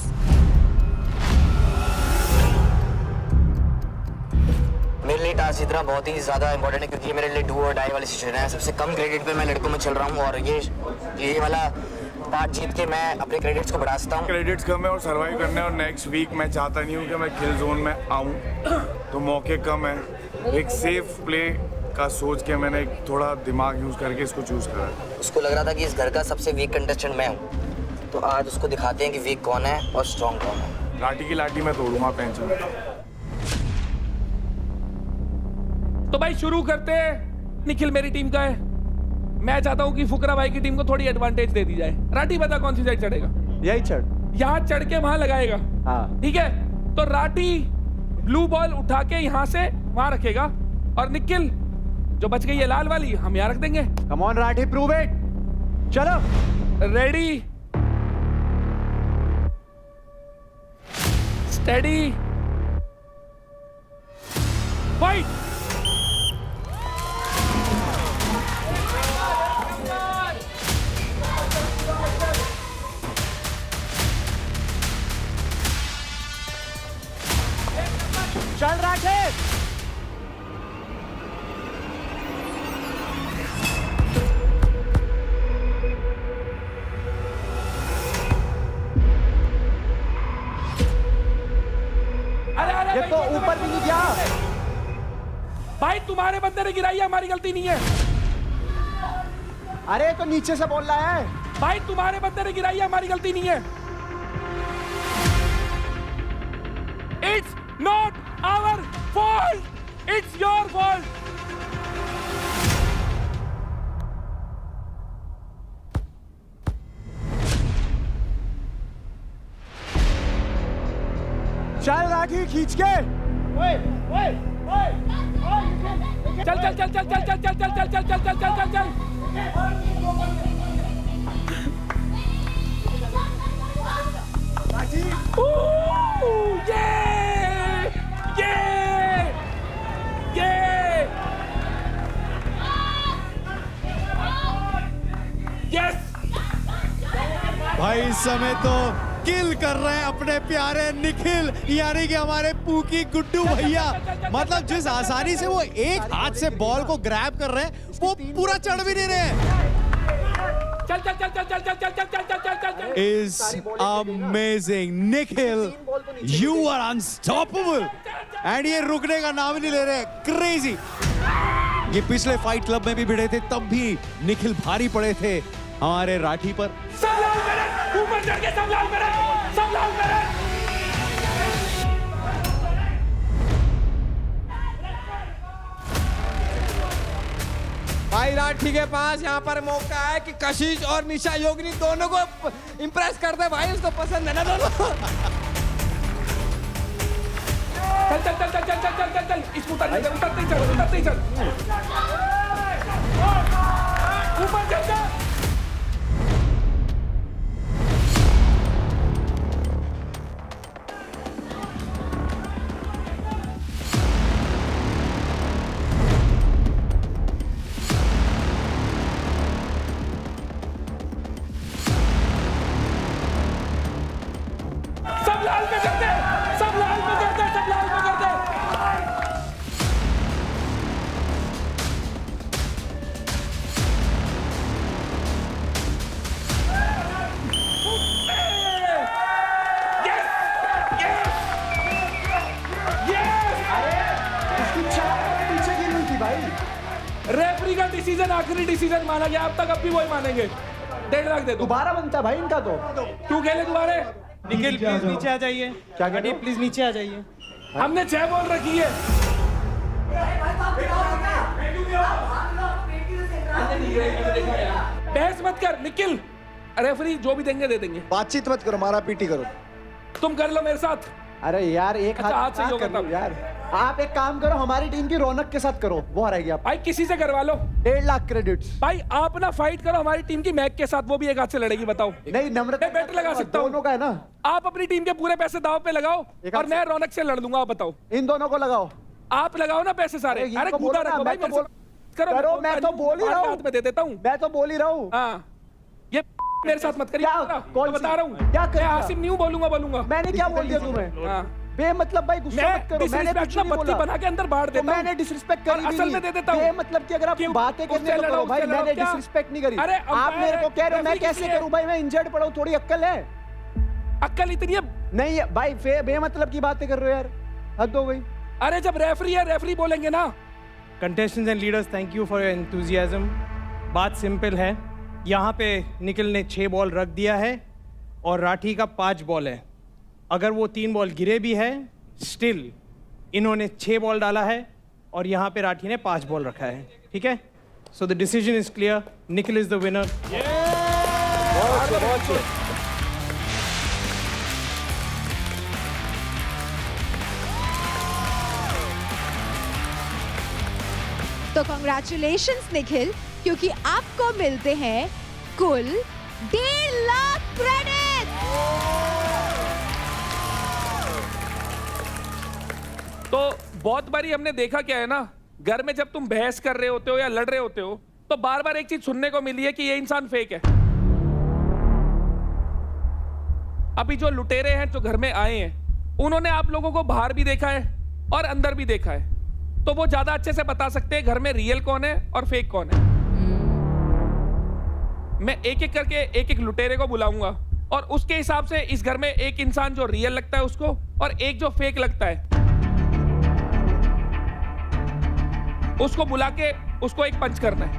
Speaker 13: मेरे लिए टास्क इतना बहुत ही ज्यादा इंपॉर्टेंट है क्योंकि ये मेरे लिए डू और डाई वाली सिचुएशन है। सबसे कम क्रेडिट पे मैं लड़कों में चल रहा हूँ और ये वाला पार्ट जीत के मैं अपने क्रेडिट्स को बढ़ा सकता हूँ।
Speaker 15: क्रेडिट्स कम है और सर्वाइव करने, और नेक्स्ट वीक मैं चाहता नहीं हूँ कि मैं किल जोन में आऊँ। तो मौके कम है। एक सेफ प्ले का सोच के मैंने थोड़ा दिमाग यूज करके इसको चूज करा।
Speaker 13: उसको लग रहा था कि इस घर का सबसे वीक कंटेस्टेंट मैं हूँ, तो आज उसको दिखाते हैं कि वीक कौन है और स्ट्रॉन्ग कौन है।
Speaker 15: लाठी की लाठी मैं तोड़ूंगा, टेंशन।
Speaker 2: तो भाई शुरू करते हैं। निखिल मेरी टीम का है, मैं चाहता हूँ कि फुकरा भाई की टीम को थोड़ी एडवांटेज दे दी जाए। राठी बता कौन सी साइड चढ़ेगा?
Speaker 4: यही चढ़,
Speaker 2: यहाँ चढ़ के वहां लगाएगा।
Speaker 4: हाँ
Speaker 2: ठीक है, तो राठी ब्लू बॉल उठा के यहाँ से वहां रखेगा और निखिल जो बच गई है लाल वाली हम यहाँ रख देंगे।
Speaker 4: Come on Rathi, prove it. चलो
Speaker 2: रेडी स्टेडी फाइट।
Speaker 4: चल राठी। ये तो ऊपर भी नहीं गया
Speaker 2: भाई, तुम्हारे बंदे ने गिराई है, हमारी गलती नहीं है।
Speaker 4: अरे तो नीचे से बोल रहा है
Speaker 2: भाई, तुम्हारे बंदे ने गिराई है, हमारी गलती नहीं है। It's not our fault, it's your fault.
Speaker 4: चल राठी खींच के।
Speaker 2: चल चल चल चल चल चल चल चल चल चल चल चल चल चल।
Speaker 8: भाई इस समय तो किल कर रहे हैं अपने प्यारे निखिल, यानी कि हमारे पूकी गुड्डू भैया। मतलब जिस आसानी से वो एक हाथ से बॉल को ग्रैब कर रहे हैं, वो पूरा चढ़ भी नहीं रहे हैं।
Speaker 2: चल चल चल चल चल चल चल चल चल चल चल चल।
Speaker 8: Is amazing, Nikhil, you are unstoppable, and ये रुकने का नाम ही नहीं ले रहे, crazy। ये पिछले फाइट क्लब में भी भिड़े थे, तब भी निखिल भारी पड़े थे हमारे राठी पर।
Speaker 2: सब लाल मेरे ऊपर चढ़ के, सब लाल मेरे, सब लाल मेरे।
Speaker 10: भाई राठी के पास यहाँ पर मौका है कि कशिश और निशा योगिनी दोनों को इम्प्रेस कर दे। भाई उसको पसंद है ना दोनों।
Speaker 2: चल चल चल चल चल चल चल चल चल, इसको उतरते चल, उतरते ही चल। ऊपर चल चल। सब लाल में करते, सब लाल में करते, सब लाल में करते।
Speaker 4: पीछे गिर रही थी भाई।
Speaker 2: रेफरी का डिसीजन आखिरी डिसीजन माना गया, अब तक अब भी वही मानेंगे। 1.5 लाख दे दो।
Speaker 4: दोबारा बनता है भाई इनका तो।
Speaker 2: तू खेले दोबारा।
Speaker 1: निखिल प्लीज नीचे आ जाइए।
Speaker 4: क्या कह रहे हो?
Speaker 1: प्लीज नीचे आ जाइए।
Speaker 2: हमने 6 बॉल रखी है। बहस मत कर निखिल, रेफरी जो भी देंगे दे देंगे।
Speaker 3: बातचीत मत करो, मारा पीटी करो।
Speaker 2: तुम कर लो मेरे साथ।
Speaker 4: अरे यार एक
Speaker 2: अच्छा, हाथ से
Speaker 4: हाथ
Speaker 2: जो
Speaker 4: कर
Speaker 2: करता
Speaker 4: लो यार। आप एक काम करो, हमारी टीम की रौनक के साथ करो, वो हराएगी आप।
Speaker 2: भाई किसी से करवा लो।
Speaker 4: 1.5 लाख क्रेडिट्स।
Speaker 2: भाई आप ना फाइट करो हमारी टीम की मैक के साथ, वो भी एक हाथ से लड़ेगी। बताओ।
Speaker 4: नहीं नम्रता,
Speaker 2: मैं बेट लगा सकता हूँ।
Speaker 4: दोनों का है ना।
Speaker 2: आप अपनी टीम के पूरे पैसे दाव पे लगाओ और मैं रौनक से लड़ लूंगा। आप बताओ।
Speaker 4: इन दोनों को लगाओ।
Speaker 2: आप लगाओ ना पैसे सारे। अरे कूदा रखो भाई, मेरे से
Speaker 4: करो। मैं तो बोल ही रहा हूँ,
Speaker 2: हाथ में दे देता हूँ।
Speaker 4: मैं तो बोल ही रहा हूँ।
Speaker 2: हाँ, ये मेरे साथ मत करिए।
Speaker 4: कौन
Speaker 2: बता रहा हूँ।
Speaker 4: क्या
Speaker 2: मैं आसिम नहीं हूँ, बोलूंगा।
Speaker 4: मैंने क्या बोल दिया तुम्हें?
Speaker 2: हाँ।
Speaker 4: बेमतलब भाई गुस्सा मत करो। मैंने कुछ नहीं बोला।
Speaker 2: बना के अंदर बाढ़ देता हूं।
Speaker 4: मैंने डिसरिस्पेक्ट करी
Speaker 2: असल में दे देता हूं।
Speaker 4: बेमतलब की अगर आप बातें करने को करो भाई, मैंने डिसरिस्पेक्ट नहीं करी।
Speaker 2: अरे
Speaker 4: आप मेरे को कह रहे हो, मैं कैसे करूं भाई? मैं इंजर्ड पड़ा हूं, थोड़ी अक्ल है?
Speaker 2: अक्ल इतनी है
Speaker 4: नहीं है भाई, बेमतलब की बातें कर रहे हो यार, हद हो गई।
Speaker 2: अरे जब रेफरी है, रेफरी बोलेंगे ना।
Speaker 1: Contestants and leaders, thank you for your enthusiasm. बात सिंपल है, यहाँ पे निखिल ने 6 बॉल रख दिया है और राठी का 5 बॉल है। अगर वो 3 बॉल गिरे भी है, स्टिल इन्होंने 6 बॉल डाला है और यहाँ पे राठी ने 5 बॉल रखा है। ठीक है, so the decision is clear, Nikhil is the winner.
Speaker 5: तो कॉन्ग्रेचुलेशंस निखिल, क्योंकि आपको मिलते हैं कुल 1.5 लाख क्रेडिट।
Speaker 2: तो बहुत बारी हमने देखा क्या है ना, घर में जब तुम बहस कर रहे होते हो या लड़ रहे होते हो तो बार बार एक चीज सुनने को मिली है कि ये इंसान फेक है। अभी जो लुटेरे हैं जो घर में आए हैं, उन्होंने आप लोगों को बाहर भी देखा है और अंदर भी देखा है, तो वो ज्यादा अच्छे से बता सकते हैं घर में रियल कौन है और फेक कौन है। मैं एक एक करके एक एक लुटेरे को बुलाऊंगा और उसके हिसाब से इस घर में एक इंसान जो रियल लगता है उसको और एक जो फेक लगता है उसको बुला के उसको एक पंच करना है।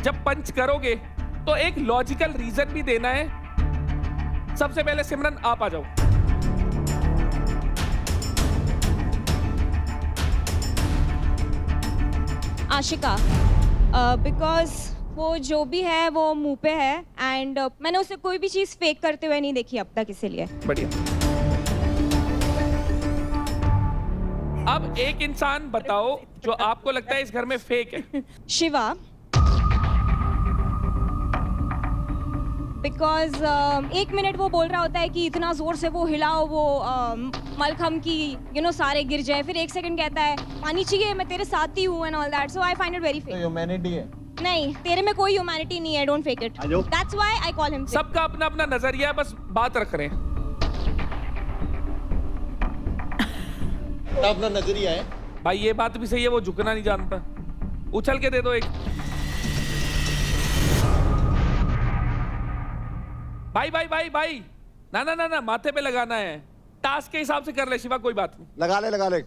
Speaker 2: जब पंच करोगे तो एक लॉजिकल रीजन भी देना है। सबसे पहले सिमरन आप आ जाओ।
Speaker 16: आशिका, बिकॉज वो जो भी है वो मुंह पे है एंड मैंने उसे कोई भी चीज फेक करते हुए नहीं देखी अब तक, इसीलिए।
Speaker 2: बढ़िया। अब एक इंसान बताओ जो आपको लगता है इस घर में फेक है।
Speaker 16: शिवा, बिकॉज 1 मिनट वो बोल रहा होता है कि इतना जोर से वो हिलाओ वो मलखम की सारे गिर जाए, फिर 1 सेकंड कहता है पानी चाहिए, मैं तेरे साथ ही हूँ and all that, so I find it very fake.
Speaker 12: Humanity है।
Speaker 16: नहीं, तेरे में कोई ह्यूमैनिटी नहीं है, don't fake it, that's why I call him.
Speaker 2: सबका अपना अपना नजरिया है, बस बात रख रहे हैं।
Speaker 12: अपना नजरिया है
Speaker 2: भाई, ये बात भी सही है, वो झुकना नहीं जानता। उछल के दे दो एक। भाई भाई भाई भाई, ना ना ना ना, माथे पे लगाना है, टास्क के हिसाब से कर ले शिवा, कोई बात नहीं।
Speaker 3: लगा ले,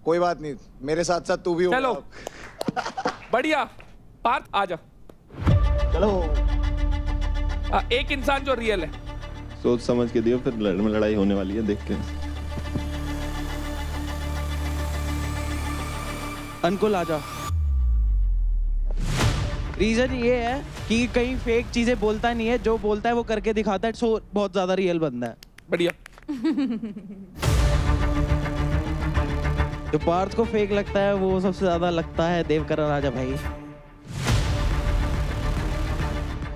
Speaker 3: कोई बात नहीं, मेरे साथ साथ तू भी हो।
Speaker 2: चलो बढ़िया, पार्थ आ जा।
Speaker 12: चलो।
Speaker 2: एक इंसान जो रियल है,
Speaker 17: सोच समझ के दियो, फिर लड़ाई होने वाली है, देखते हैं।
Speaker 18: अंकुल आ जा। रीजन ये है कि कहीं फेक चीजें बोलता नहीं है, जो बोलता है वो करके दिखाता है, सो बहुत ज्यादा रियल बंदा है।
Speaker 2: बढ़िया।
Speaker 18: जो पार्थ को फेक लगता है वो सबसे ज्यादा लगता है देवकरण राजा भाई।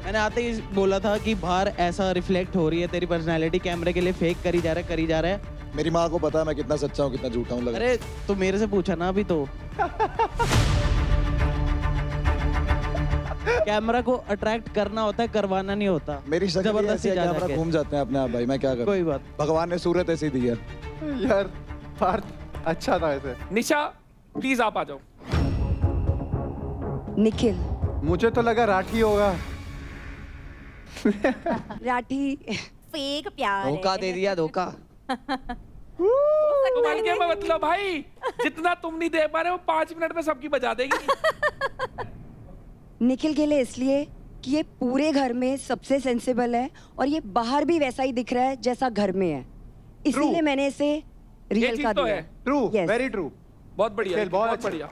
Speaker 18: मैंने आते ही बोला था कि बाहर ऐसा रिफ्लेक्ट हो रही है तेरी पर्सनैलिटी, कैमरे के लिए फेक करी जा रहा है।
Speaker 3: मेरी माँ को पता है मैं कितना सच्चा हूँ कितना झूठा हूँ।
Speaker 18: अरे तो मेरे से पूछा ना अभी तो। कैमरा को अट्रैक्ट करना होता है, करवाना नहीं होता।
Speaker 3: मेरी शक्ल ऐसी है, कैमरा घूम जाते हैं अपने आप भाई, मैं क्या करूं।
Speaker 18: कोई बात,
Speaker 3: भगवान ने सूरत ऐसी दी है
Speaker 4: यार। पार्थ अच्छा था ऐसे।
Speaker 2: निशा प्लीज आप आ जाओ।
Speaker 5: निखिल,
Speaker 4: मुझे तो लगा राठी होगा।
Speaker 5: राठी
Speaker 16: फेक प्यार
Speaker 10: धोखा दे दिया, धोखा।
Speaker 2: तुम हल्के में मतलब भाई, जितना तुम नहीं दे पा रहे हो 5 मिनट में सबकी बजा देगी।
Speaker 19: निखिल के लिए इसलिए कि ये पूरे घर में सबसे सेंसिबल है और ये बाहर भी वैसा ही दिख रहा है जैसा घर में है, इसीलिए मैंने इसे रियल का दिया।
Speaker 4: True, very true.
Speaker 2: बहुत बढ़िया, बहुत बढ़िया।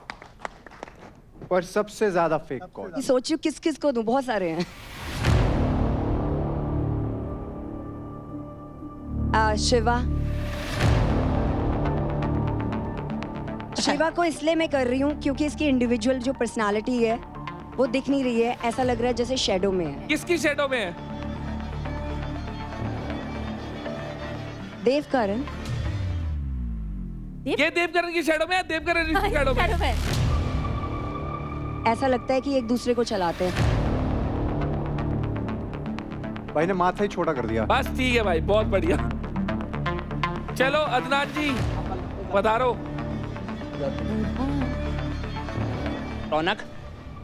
Speaker 4: और सबसे ज्यादा फेक कौन?
Speaker 19: सोचियो किस किस को दूं, बहुत सारे हैं। शिवा को इसलिए मैं कर रही हूँ क्योंकि इसकी इंडिविजुअल जो पर्सनालिटी है वो दिख नहीं रही है, ऐसा लग रहा है जैसे शैडो में है।
Speaker 2: किसकी शैडो में है?
Speaker 19: देवकरण।
Speaker 2: ये देवकरण की शैडो में है, देवकरण की शैडो में।
Speaker 19: ऐसा लगता है कि एक दूसरे को चलाते हैं।
Speaker 4: भाई ने माथा ही छोटा कर दिया।
Speaker 2: बस ठीक है भाई, बहुत बढ़िया। चलो अदनान जी पधारो।
Speaker 20: रौनक,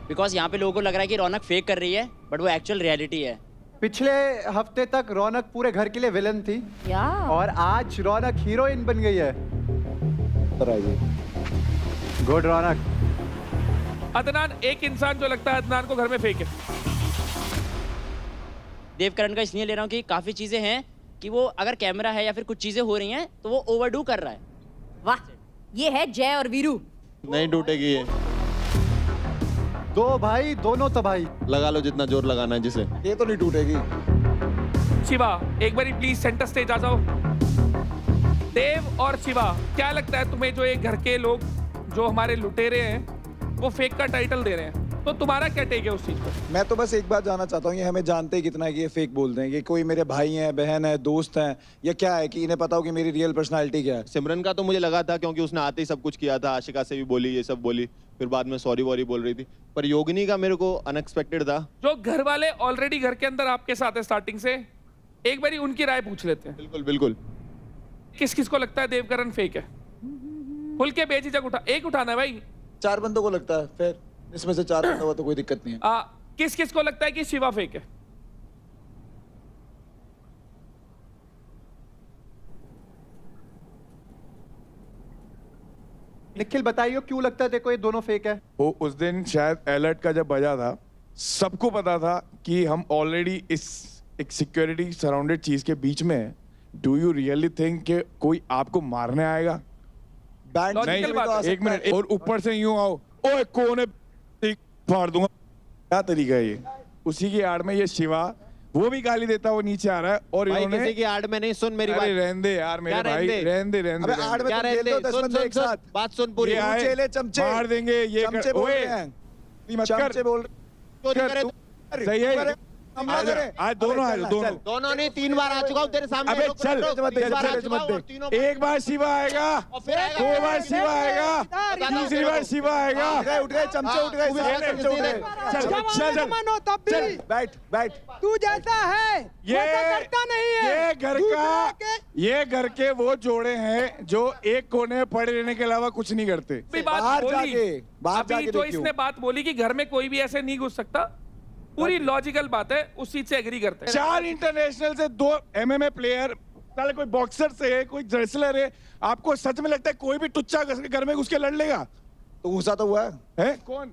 Speaker 20: बिकॉज यहाँ पे लोगों को लग रहा है कि रौनक फेक कर रही है, बट वो एक्चुअल रियलिटी है।
Speaker 4: पिछले हफ्ते तक रौनक पूरे घर के लिए विलन थी
Speaker 11: या
Speaker 4: और आज रौनक हीरोइन बन गई है। गुड रौनक।
Speaker 2: अदनान, एक इंसान जो लगता है अदनान को घर में फेंके।
Speaker 20: देवकरण का इसलिए ले रहा हूँ कि काफी चीजें हैं कि वो अगर कैमरा है या फिर कुछ चीजें हो रही हैं तो वो ओवरडू कर रहा है।
Speaker 11: वाह, ये है जय और वीरू।
Speaker 17: नहीं टूटेगी ये।
Speaker 4: दो भाई दोनों तबाही।
Speaker 17: लगा लो जितना जोर लगाना है जिसे।
Speaker 3: ये तो नहीं टूटेगी।
Speaker 2: शिवा, एक बारी प्लीज सेंटर स्टेज आ जाओ। देव और शिवा, क्या लगता है तुम्हें जो ये घर के लोग जो हमारे लुटेरे हैं वो फेक का टाइटल दे रहे हैं, तो तुम्हारा क्या टेक है उस चीज पर?
Speaker 21: मैं तो बस एक बात जानना चाहता हूँ, ये हमें जानते ही कितना है कि ये फेक बोलते हैं, कि कोई मेरे भाई हैं, बहन है, दोस्त हैं, या क्या है कि इन्हें पता हो कि मेरी रियल पर्सनालिटी क्या है?
Speaker 17: सिमरन का तो मुझे लगा था क्योंकि उसने आते ही सब कुछ किया था, आशिका से भी बोली, ये सब बोली, फिर बाद में सॉरी वॉरी बोल रही थी। पर योगिनी का मेरे को अनएक्सपेक्टेड था।
Speaker 2: जो घर वाले ऑलरेडी घर के अंदर आपके साथ है स्टार्टिंग से, एक बारी उनकी राय पूछ लेते हैं।
Speaker 17: बिल्कुल बिल्कुल।
Speaker 2: किस किस को लगता है देवकरण फेक है? खुल के बेझिझक उठा, एक उठाना है भाई।
Speaker 21: 4 बंदों को लगता है, फिर इसमें से 4 बंदों को तो कोई दिक्कत नहीं है।
Speaker 2: किस किस को लगता है कि शिवा फेक है?
Speaker 4: निखिल बताइए क्यों लगता है देखो ये दोनों फेक है?
Speaker 15: वो उस दिन शायद अलर्ट का जब बजा था, सबको पता था कि हम ऑलरेडी इस एक सिक्योरिटी सराउंडेड चीज के बीच में हैं। डू यू रियली थिंक कि कोई आपको मारने आएगा? नहीं, एक मिनट, और ऊपर से यूं आओ, ओए कौन है, फाड़ दूंगा, क्या तरीका है ये? उसी की आड़ में ये शिवा वो भी गाली देता वो नीचे आ रहा है, और
Speaker 12: भाई
Speaker 15: इन्होंने
Speaker 12: किसी की आड़ में नहीं, सुन मेरी बात।
Speaker 15: अरे रहने दे यार मेरे भाई, रहने दे रहने दे।
Speaker 21: आड़ में तुम खेल दो 10 बंदे एक साथ।
Speaker 12: बात सुन पूरी।
Speaker 21: चेले चमचे
Speaker 15: मार देंगे ये,
Speaker 21: चमचे बोल रहे हैं,
Speaker 15: चमचे
Speaker 21: बोल रहे।
Speaker 15: सही है, आज दोनों आए,
Speaker 12: दोनों नहीं, 3 बार आ चुका हूँ तेरे सामने।
Speaker 15: अबे चल, एक बार शिवा आएगा, 2 बार शिवा आएगा, तीसरी बार शिवा आएगा।
Speaker 21: उठ गए चमचे, उठ गए।
Speaker 15: चल
Speaker 21: बैठ बैठ।
Speaker 10: तू जैसा है
Speaker 15: ये
Speaker 10: करता नहीं है।
Speaker 15: ये घर के वो जोड़े हैं जो एक कोने में पड़े रहने के अलावा कुछ नहीं करते।
Speaker 21: बाहर
Speaker 2: अभी जो इसने बात बोली कि घर में कोई भी ऐसे नहीं घुस सकता, पूरी लॉजिकल बात है, उस चीज से एग्री करते हैं।
Speaker 15: 4 इंटरनेशनल से 2 MMA प्लेयर, साले कोई बॉक्सर से है, कोई रेसलर है, आपको सच में लगता है कोई भी टुच्चा घर में घुस के लड़ लेगा?
Speaker 21: तो गुस्सा तो हुआ
Speaker 15: है? कौन?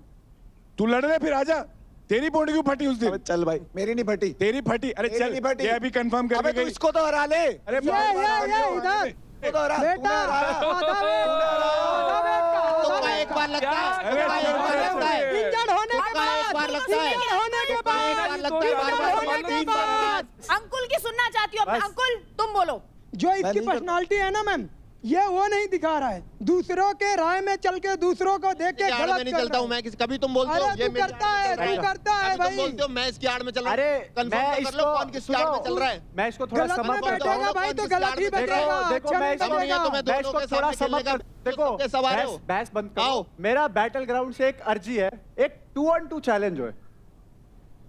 Speaker 15: तू लड़ रहे फिर आजा। तेरी पौड़ी क्यों फटी उस दिन?
Speaker 21: चल भाई, मेरी नहीं फटी।
Speaker 15: तेरी फटी? अरे चल,
Speaker 21: नहीं फटी।
Speaker 15: ये अभी कंफर्म कर
Speaker 21: अबे इसको तो हरा ले।
Speaker 15: अरे
Speaker 10: इधर
Speaker 12: एक बार लगता है,
Speaker 10: इंजर्ड होने के बाद
Speaker 11: अंकुल की सुनना चाहती हूँ। अंकुल तुम बोलो।
Speaker 10: जो इसकी पर्सनालिटी है ना मैम, ये वो नहीं दिखा रहा है, दूसरों के राय में चल के, दूसरों को देख के गलत
Speaker 12: नहीं चलता हूँ मैं, कभी तुम बोलते हो
Speaker 10: ये करता है, तू करता है भाई।
Speaker 12: तुम बोलते हो मैं इसकी आड़ में चल रहा हूँ।
Speaker 4: अरे
Speaker 12: कंफर्म कर लो कौन किसकी आड़ में चल रहा है।
Speaker 4: मैं इसको थोड़ा समझ
Speaker 10: बैठेगा भाई तो गलत ही बैठेगा।
Speaker 4: देखो मैं इसको थोड़ा समझ, देखो बहस बंद करो। मेरा बैटल ग्राउंड से एक अर्जी है, एक 2-on-2 चैलेंज है,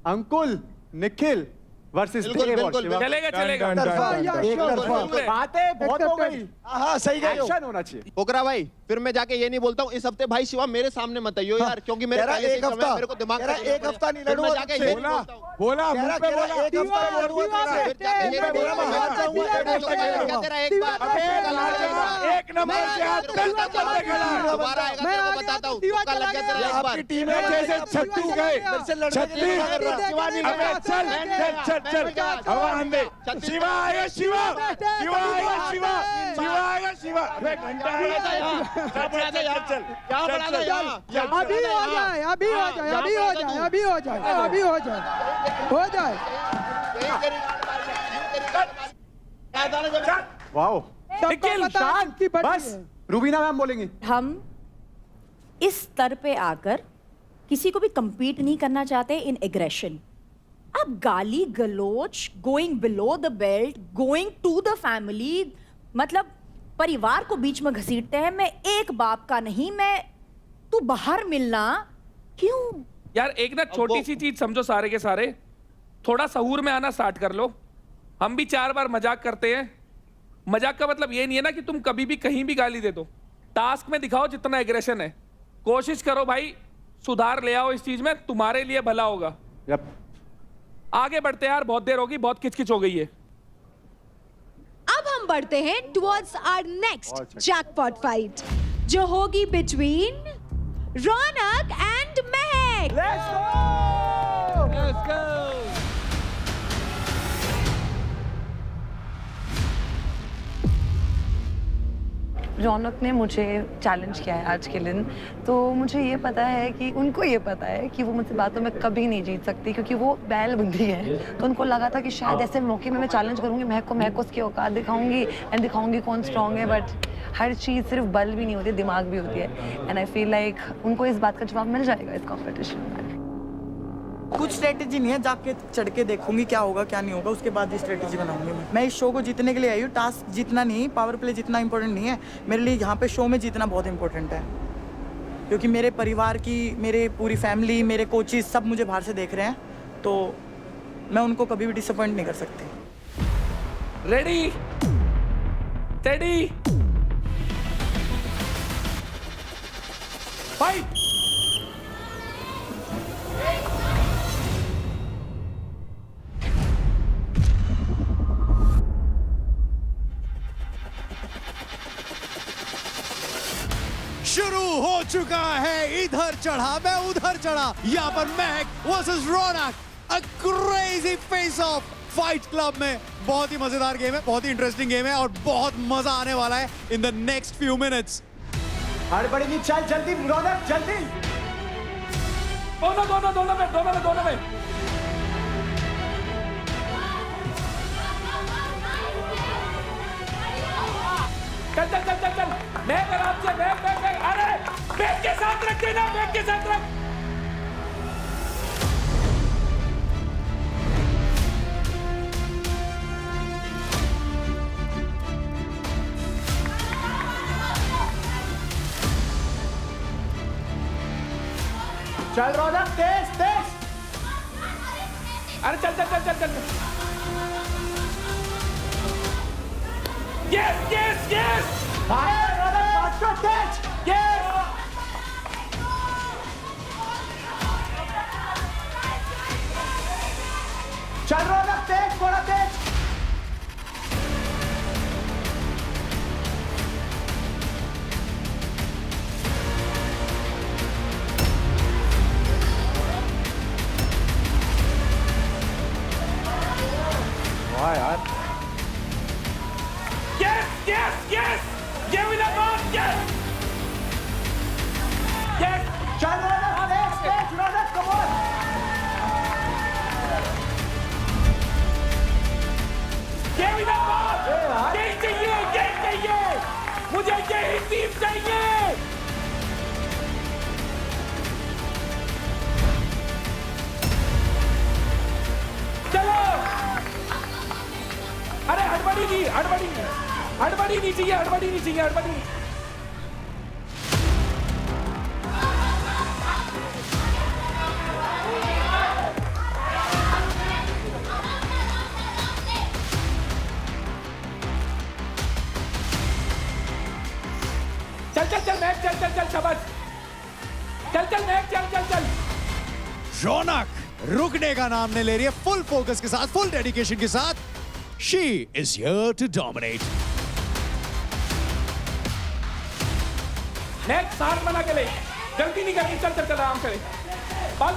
Speaker 4: अंकुल निखिल वर्सेस
Speaker 2: चलेगा चलेगा।
Speaker 4: बातें बहुत हो गई।
Speaker 21: हाँ सही गई।
Speaker 4: एक्शन होना चाहिए।
Speaker 12: पोकरा भाई, फिर मैं जाके ये नहीं बोलता हूँ इस हफ्ते भाई शिवा मेरे सामने मत आइयो यार, क्योंकि मेरे पहले से समय मेरे को दिमाग में
Speaker 21: एक हफ्ता नहीं लड़ूंगा।
Speaker 12: जाके ये नहीं बोलता हूँ।
Speaker 15: बोला मुंह पे बोला,
Speaker 21: एक हफ्ता लड़ूंगा
Speaker 15: एक नंबर से हाथ
Speaker 12: दोबारा आएगा तेरे को बताता हूँ। लग गया तेरा एक बार।
Speaker 15: टीम में जैसे छत्तू गए, चल हवा आंदे। शिवा आएगा, शिवा आएगा, शिवा आएगा, शिवा। अबे घंटा आएगा, चल
Speaker 10: क्या बना दे यार। अभी हो जाए, अभी हो जाए, अभी हो जाए, अभी हो जाए, अभी हो जाए, हो जाए।
Speaker 4: वाओ, शांत, बस रूबीना मैम बोलेंगी।
Speaker 11: हम इस स्तर पे आकर किसी को भी compete नहीं करना चाहते इन एग्रेशन। अब गाली गलोच, going below the belt, going to the family, मतलब परिवार को बीच में घसीटते हैं। मैं एक बाप का नहीं, मैं तू बाहर मिलना क्यों?
Speaker 2: यार एक ना छोटी सी चीज समझो सारे के सारे, थोड़ा सहूर में आना स्टार्ट कर लो। हम भी 4 बार मजाक करते हैं। मजाक का मतलब ये नहीं है ना कि तुम कभी भी कहीं भी गाली दे दो। टास्क में दिखाओ जितना एग्रेशन है, कोशिश करो भाई सुधार ले आओ इस चीज में, तुम्हारे लिए भला होगा। आगे बढ़ते हैं यार, बहुत देर होगी, बहुत किचकिच हो गई है।
Speaker 5: अब हम बढ़ते हैं towards our next jackpot fight, जो होगी between Raunak and Mahak.
Speaker 10: Let's go, let's go.
Speaker 7: Raunak ने मुझे चैलेंज किया है आज के दिन, तो मुझे ये पता है कि उनको ये पता है कि वो मुझसे बातों में कभी नहीं जीत सकती, क्योंकि वो बैल बुद्धि है। तो उनको लगा था कि शायद ऐसे मौके में मैं चैलेंज करूंगी महक को उसकी औकात दिखाऊंगी एंड दिखाऊंगी कौन स्ट्रांग है। बट हर चीज़ सिर्फ बल भी नहीं होती, दिमाग भी होती है। एंड आई फील लाइक उनको इस बात का जवाब मिल जाएगा इस कॉम्पिटिशन में।
Speaker 14: कुछ स्ट्रेटेजी नहीं है, जाके चढ़ के देखूंगी क्या होगा क्या नहीं होगा, उसके बाद ही स्ट्रेटेजी बनाऊंगी। मैं इस शो को जीतने के लिए आई हूँ। टास्क जीतना नहीं, पावर प्ले जितना इंपॉर्टेंट नहीं है मेरे लिए। यहाँ पे शो में जीतना बहुत इंपॉर्टेंट है, क्योंकि मेरे परिवार की, मेरे पूरी फैमिली, मेरे कोचेज सब मुझे बाहर से देख रहे हैं, तो मैं उनको कभी भी डिसअपॉइंट नहीं कर सकती।
Speaker 2: Ready, steady, fight.
Speaker 8: शुरू हो चुका है, इधर चढ़ा मैं उधर चढ़ा। यहाँ पर महक versus Raunak, a crazy face of fight club में। बहुत ही मजेदार गेम है, बहुत ही इंटरेस्टिंग गेम है और बहुत मजा आने वाला है in the next few minutes.
Speaker 10: हड़बड़ी नहीं, चल जल्दी रौनक, जल्दी।
Speaker 2: दोनों में। चल। बैग आराम से, बैग। अरे बैग के साथ रख देना, बैग के साथ रख।
Speaker 10: चल रौनक, तेज।
Speaker 2: अरे चल। Yes!
Speaker 10: चल रौनक, तेज, थोड़ा तेज। वाह यार।
Speaker 2: Yes! Give it a ball, yes!
Speaker 10: चल रौनक, तेज, रौनक, come on!
Speaker 2: Give it a ball! यही चाहिए! मुझे यही टीम चाहिए! चलो! अरे हड़बड़ी नहीं चाहिए। चल मैच, चल शाबाश। चल मैच, चल।
Speaker 8: रौनक रुकने का नाम नहीं ले रही है, फुल फोकस के साथ, फुल डेडिकेशन के साथ। She is here to dominate.
Speaker 2: Next साथ बना के ले, जल्दी नहीं करनी, चल आराम करे। बल।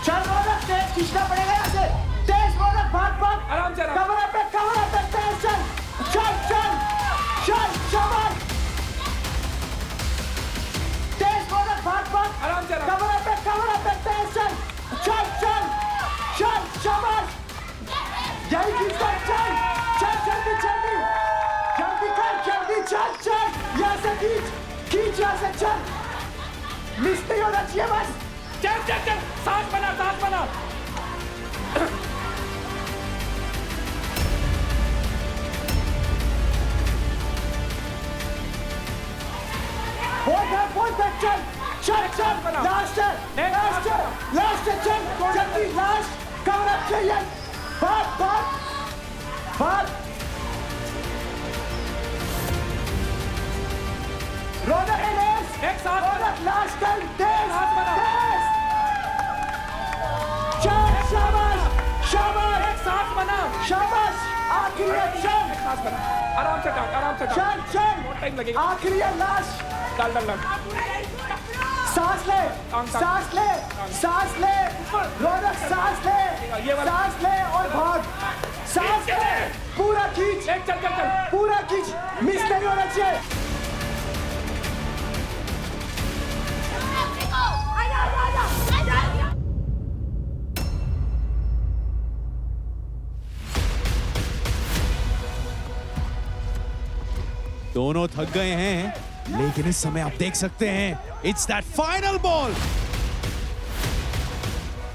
Speaker 10: चल रौनक, तेज खींचना पड़ेगा यहाँ से। तेज रौनक, भाग।
Speaker 2: आराम से।
Speaker 10: कमर पे तेज, चल। शाबाश। तेज रौनक, भाग।
Speaker 2: आराम से।
Speaker 10: कमर पे तेज, चल। शाबाश। यही खींचता, चल जल्दी चल। यहाँ से खींच यहाँ से, चल। मिस नहीं होना चाहिए बस।
Speaker 2: चल। साथ बना।
Speaker 10: बोल चल। लास्ट है, चल जल्दी, लास्ट कवर अप चाहिए। भाग। रौनक,
Speaker 2: एक साथ
Speaker 10: लास्ट टाइम, तेज। शाबाश शाबाश
Speaker 2: एक सांस बना,
Speaker 10: शाबाश आखिरी है, चल
Speaker 2: सांस बना, आराम से डाल, आराम से डाल,
Speaker 10: चल चल
Speaker 2: बहुत टाइम लगेगा,
Speaker 10: आखिरी है, लास्ट
Speaker 2: डाल डाल डाल,
Speaker 10: सांस ले सांस ले सांस ले रौनक, सांस ले सांस ले और भाग, सांस ले पूरा खींच,
Speaker 2: चल चल चल,
Speaker 10: पूरा खींच, मिस नहीं होना चाहिए।
Speaker 8: दोनों थक गए हैं, लेकिन इस समय आप देख सकते हैं इट्स दैट फाइनल बॉल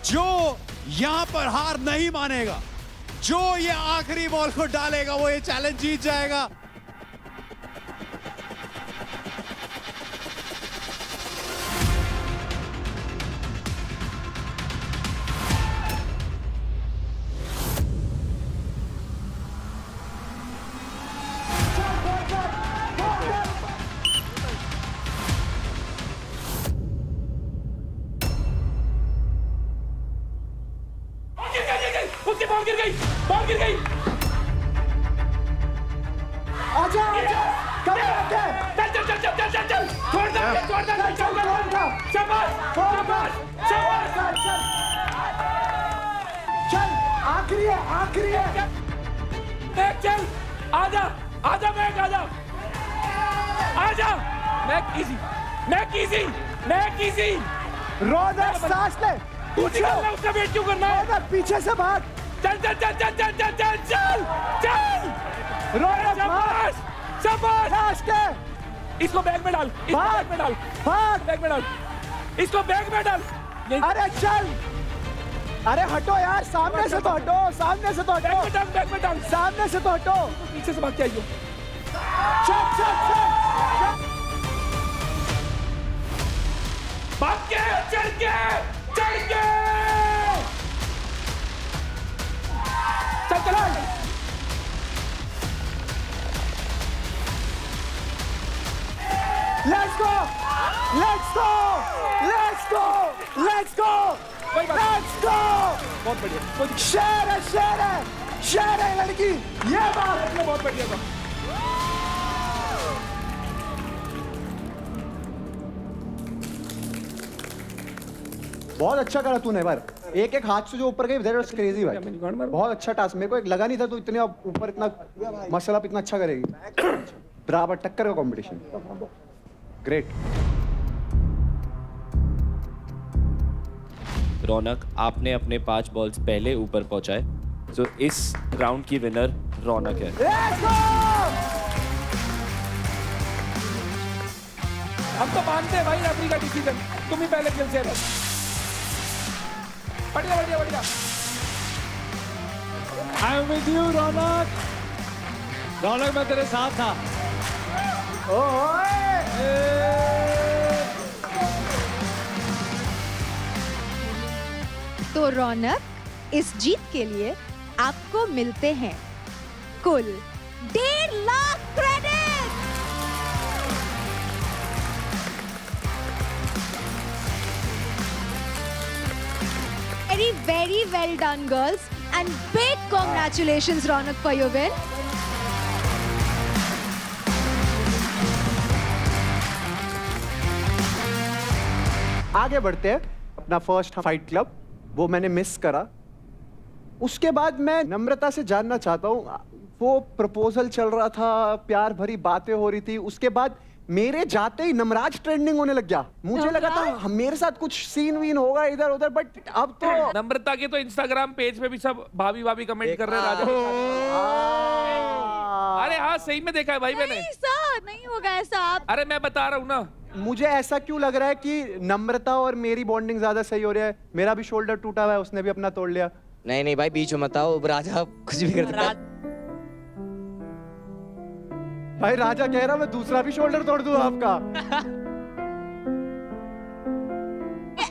Speaker 8: जो यहां पर हार नहीं मानेगा, जो ये आखिरी बॉल को डालेगा वो ये चैलेंज जीत जाएगा।
Speaker 2: उसकी बॉल गिर गई, बॉल गिर गई।
Speaker 10: आजा आजा कम आके
Speaker 2: चल चल चल चल चल चल, छोड़ दे चल शाबाश शाबाश शाबाश,
Speaker 10: चल आखिरी है, आखिरी है,
Speaker 2: बैक चल, आजा आजा बैक, आजा आजा, make easy, make easy, make easy,
Speaker 10: Raunak सांस ले,
Speaker 2: तू निकलना, उसका वेट क्यों करना है?
Speaker 10: रौनक पीछे से भाग,
Speaker 2: चल चल चल चल चल चल चल चल चल,
Speaker 10: रौनक
Speaker 2: शाबाश शाबाश,
Speaker 10: लास्ट है,
Speaker 2: इसको बैग में डाल, इसको बैग में डाल,
Speaker 10: भाग
Speaker 2: बैग में डाल, इसको बैग में डाल,
Speaker 10: अरे चल, अरे हटो यार, सामने से तो हटो, सामने से तो हटो,
Speaker 2: बैग में डाल,
Speaker 10: सामने से तो हटो,
Speaker 2: पीछे से भाग के आइयो,
Speaker 10: चल चल चल
Speaker 2: भाग के, चढ़ के, चढ़ के, चल चल,
Speaker 10: let's go let's go let's go let's go let's गो,
Speaker 2: बहुत बढ़िया,
Speaker 10: शेर है शेर है शेर है लड़की, ये बात
Speaker 2: बहुत बढ़िया था।
Speaker 4: बहुत अच्छा करा तूने बार, एक एक हाथ से जो ऊपर गई, दैट वाज क्रेजी भाई, बहुत अच्छा टास्क, मेरे को एक लगा नहीं था तू इतने ऊपर इतना मसल अप इतना अच्छा करेगी। बराबर टक्कर का कंपटीशन, ग्रेट।
Speaker 9: रौनक, आपने अपने 5 बॉल्स पहले ऊपर पहुंचाए, तो इस राउंड की विनर रौनक है।
Speaker 2: हम तो मानते हैं भाई रेफरी का डिसीजन, तुम ही पहले खेल से रहे, बढ़िया बढ़िया बढ़िया।
Speaker 1: आई एम विद यू रौनक, रौनक मैं तेरे साथ था।
Speaker 5: तो रौनक, इस जीत के लिए आपको मिलते हैं कुल 1.5 lakh credit. Very, very well done, girls, and big congratulations, Ronak, for your win.
Speaker 4: आगे बढ़ते हैं, अपना फर्स्ट फाइट क्लब वो मैंने मिस करा। उसके बाद मैं नम्रता से जानना चाहता हूँ, वो प्रपोजल चल रहा था, प्यार भरी बातें हो रही थी, उसके बाद मेरे जाते ही नमराज ट्रेंडिंग होने लग गया। मुझे लगा था मेरे साथ कुछ सीन वीन होगा इधर उधर, बट अब तो
Speaker 2: नम्रता के तो इंस्टाग्राम पेज पे भी सब भाभी भाभी कमेंट कर रहे हैं राजा। अरे हाँ, सही में देखा है भाई मैंने।
Speaker 5: सर नहीं होगा ऐसा। आप
Speaker 2: अरे मैं बता रहा हूँ ना,
Speaker 4: मुझे ऐसा क्यों लग रहा है कि नम्रता और मेरी बॉन्डिंग ज्यादा सही हो रही है। मेरा भी शोल्डर टूटा हुआ है, उसने भी अपना तोड़ लिया।
Speaker 20: नहीं नहीं भाई, बीच में मत आओ, राजा कुछ भी कर सकता है।
Speaker 4: भाई राजा कह रहा मैं दूसरा भी शोल्डर तोड़ दूं आपका।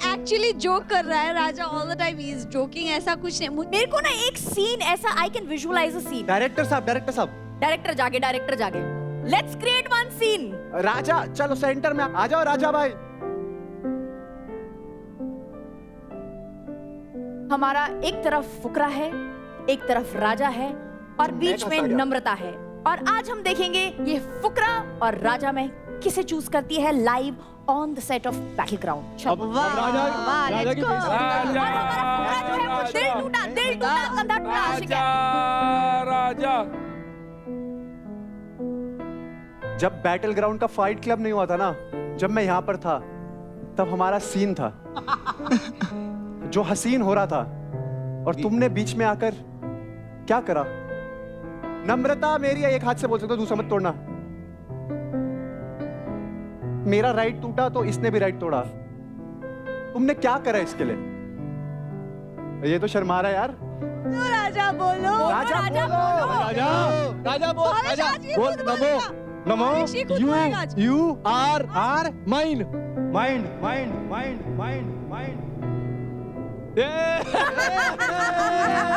Speaker 5: एक्चुअली जोक कर रहा है Raja, all the time he is joking, ऐसा कुछ नहीं।
Speaker 11: मेरे को ना एक सीन ऐसा, I can visualize a scene.
Speaker 4: Director साहब
Speaker 11: डायरेक्टर जागे let's create one scene.
Speaker 4: Raja चलो सेंटर में आ जाओ राजा भाई।
Speaker 11: हमारा एक तरफ फुकरा है, एक तरफ राजा है और बीच में नम्रता है। और आज हम देखेंगे ये फुकरा और राजा में किसे चूज करती है live on the set of battle ground. दिल टूटा कंधा टूटा आशिका।
Speaker 2: राजा
Speaker 4: जब बैटल ग्राउंड का फाइट क्लब नहीं हुआ था ना, जब मैं यहाँ पर था, तब हमारा सीन था जो हसीन हो रहा था, और तुमने बीच में आकर क्या करा? नम्रता मेरी है, एक हाथ से बोल सकते हो, दूसरा मत तोड़ना। मेरा राइट टूटा तो इसने भी राइट तोड़ा। तुमने क्या करा इसके लिए? ये तो शर्मा रहा है यार।
Speaker 5: तो राजा बोलो,
Speaker 4: राजा बोलो,
Speaker 12: राजा बोल, राजा बोल,
Speaker 8: नमो you are mind mind mind mind mind mind.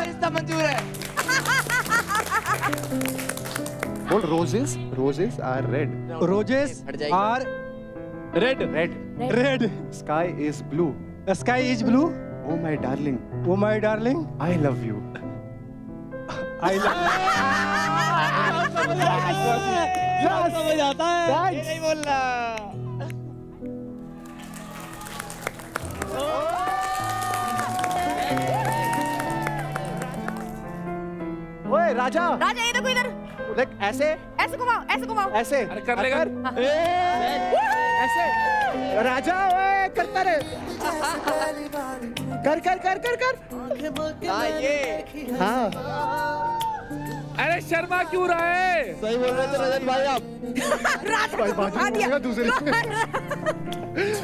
Speaker 12: इसका मंजूर है।
Speaker 4: बोल roses, roses are red,
Speaker 8: roses are red
Speaker 4: red
Speaker 8: red.
Speaker 4: Sky is blue,
Speaker 8: sky is blue.
Speaker 4: Oh my darling,
Speaker 8: oh my darling,
Speaker 4: I love you.
Speaker 8: I love
Speaker 12: समझ आता है, ये नहीं बोल रहा।
Speaker 4: ओए राजा,
Speaker 11: राजा ये देखो इधर,
Speaker 4: देख ऐसे
Speaker 11: ऐसे घुमाओ, ऐसे घुमाओ,
Speaker 4: ऐसे
Speaker 2: कर लेगा।
Speaker 4: ऐसे राजा, ओए करता रे, कर कर कर कर कर।
Speaker 12: ये
Speaker 4: हाँ
Speaker 2: अरे शर्मा क्यों रहा है?
Speaker 12: सही बोल रहे थे रजत भाई आप।
Speaker 4: भाई बाजू तोड़ देगा दूसरी।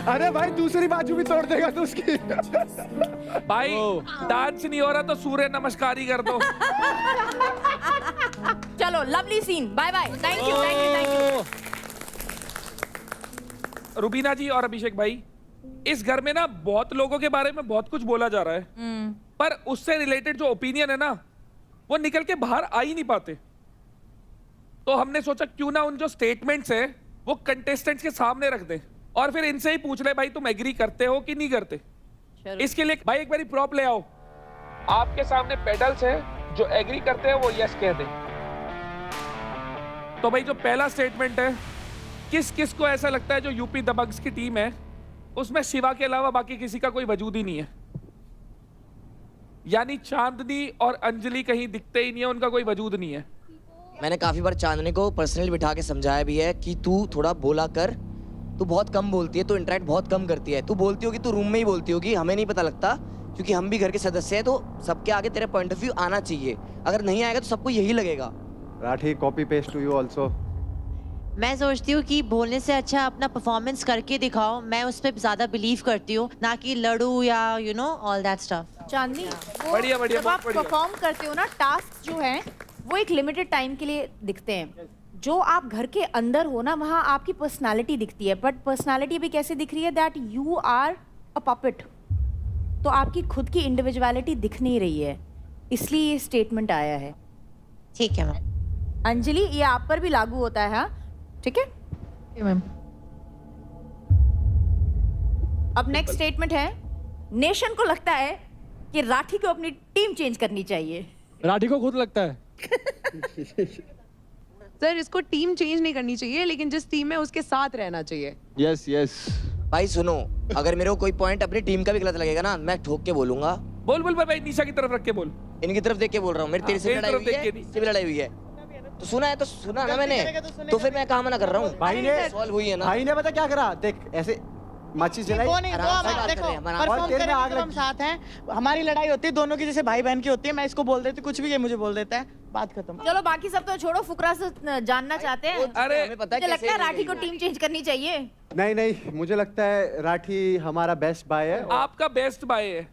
Speaker 4: अरे भाई दूसरी बाजू भी तोड़ देगा तो उसकी।
Speaker 2: भाई डांस नहीं हो रहा तो सूर्य नमस्कार ही कर दो।
Speaker 11: चलो lovely scene, bye bye, thank you thank you thank you.
Speaker 2: Rubina ji और अभिषेक भाई, इस घर में ना बहुत लोगों के बारे में बहुत कुछ बोला जा रहा है, पर उससे रिलेटेड जो ओपिनियन है ना, वो निकल के बाहर आ ही नहीं पाते। तो हमने सोचा क्यों ना उन जो स्टेटमेंट्स है वो कंटेस्टेंट्स के सामने रख दें और फिर इनसे ही पूछ ले भाई तुम एग्री करते हो कि नहीं करते। इसके लिए भाई एक बारी प्रॉप ले आओ। आपके सामने पेडल्स है, जो एग्री करते हैं वो यस कह दें। तो भाई जो पहला स्टेटमेंट है, किस किस को ऐसा लगता है जो यूपी दबंग्स की टीम है उसमें शिवा के अलावा बाकी किसी का कोई वजूद ही नहीं है? यानी चांदनी और अंजलि कहीं दिखते ही नहीं है, उनका कोई वजूद नहीं है।
Speaker 13: मैंने काफी बार चांदनी को पर्सनली बिठा के समझाया भी है कि तू थोड़ा बोला कर, तू बहुत कम बोलती है, तू इंटरेक्ट बहुत कम करती है, तू बोलती होगी, तू रूम में ही बोलती होगी, हमें नहीं पता लगता क्योंकि हम भी घर के सदस्य हैं, तो सबके आगे तेरा पॉइंट ऑफ व्यू आना चाहिए। अगर नहीं आएगा तो सबको यही लगेगा।
Speaker 4: Rathi, copy paste to you also.
Speaker 6: मैं सोचती हूँ कि बोलने से अच्छा अपना परफॉर्मेंस करके दिखाओ, मैं उस पर ज्यादा बिलीव करती हूँ, ना कि लड़ू या you know all that stuff.
Speaker 11: Chandni,
Speaker 2: बढ़िया बढ़िया,
Speaker 11: जब आप परफॉर्म करते हो ना, टास्क जो हैं वो एक लिमिटेड टाइम के लिए दिखते हैं। जो आप घर के अंदर हो ना, वहाँ आपकी पर्सनालिटी दिखती है, बट पर्सनालिटी भी कैसे दिख रही है? That you are a puppet. तो आपकी खुद की इंडिविजुअलिटी दिख नहीं रही है, इसलिए ये स्टेटमेंट आया है।
Speaker 6: ठीक है मैम।
Speaker 11: अंजलि, ये आप पर भी लागू होता है, हाँ? ठीक है मैम। अब नेक्स्ट स्टेटमेंट है, नेशन को लगता है कि राठी को अपनी टीम चेंज करनी चाहिए।
Speaker 8: राठी को खुद लगता है।
Speaker 7: सर, इसको टीम चेंज नहीं करनी चाहिए, लेकिन जिस टीम में उसके साथ रहना चाहिए।
Speaker 12: Yes yes.
Speaker 13: भाई सुनो, अगर मेरे को कोई पॉइंट अपनी टीम का भी गलत लगेगा ना, मैं ठोक के बोलूंगा।
Speaker 2: बोल बोल भाई, निशा की तरफ रख के बोल।
Speaker 13: इनकी तरफ देख के बोल रहा हूँ, मेरी तेरे से लड़ाई हुई है, इससे भी लड़ाई हुई है, तो सुना है तो सुना ना मैंने, तो फिर मैं कहाँ मना कर रहा हूँ?
Speaker 4: भाई ने
Speaker 13: सॉल्व हुई है ना।
Speaker 4: भाई ने पता क्या करा? देख ऐसे माचिस जलाई,
Speaker 14: वो नहीं, वो हम देखो परफॉर्म करेंगे तो हम साथ हैं, हमारी लड़ाई होती है दोनों की, जैसे भाई बहन की होती है। मैं इसको बोल देती हूँ कुछ भी, ये मुझे बोल देता है, बात खत्म।
Speaker 11: चलो बाकी सब तो छोड़ो, फुकरा से जानना चाहते हैं।
Speaker 2: अरे
Speaker 11: मुझे लगता है राठी को टीम चेंज करनी चाहिए।
Speaker 4: नहीं नहीं, मुझे लगता है राठी हमारा बेस्ट बाय है।
Speaker 2: आपका बेस्ट बाय है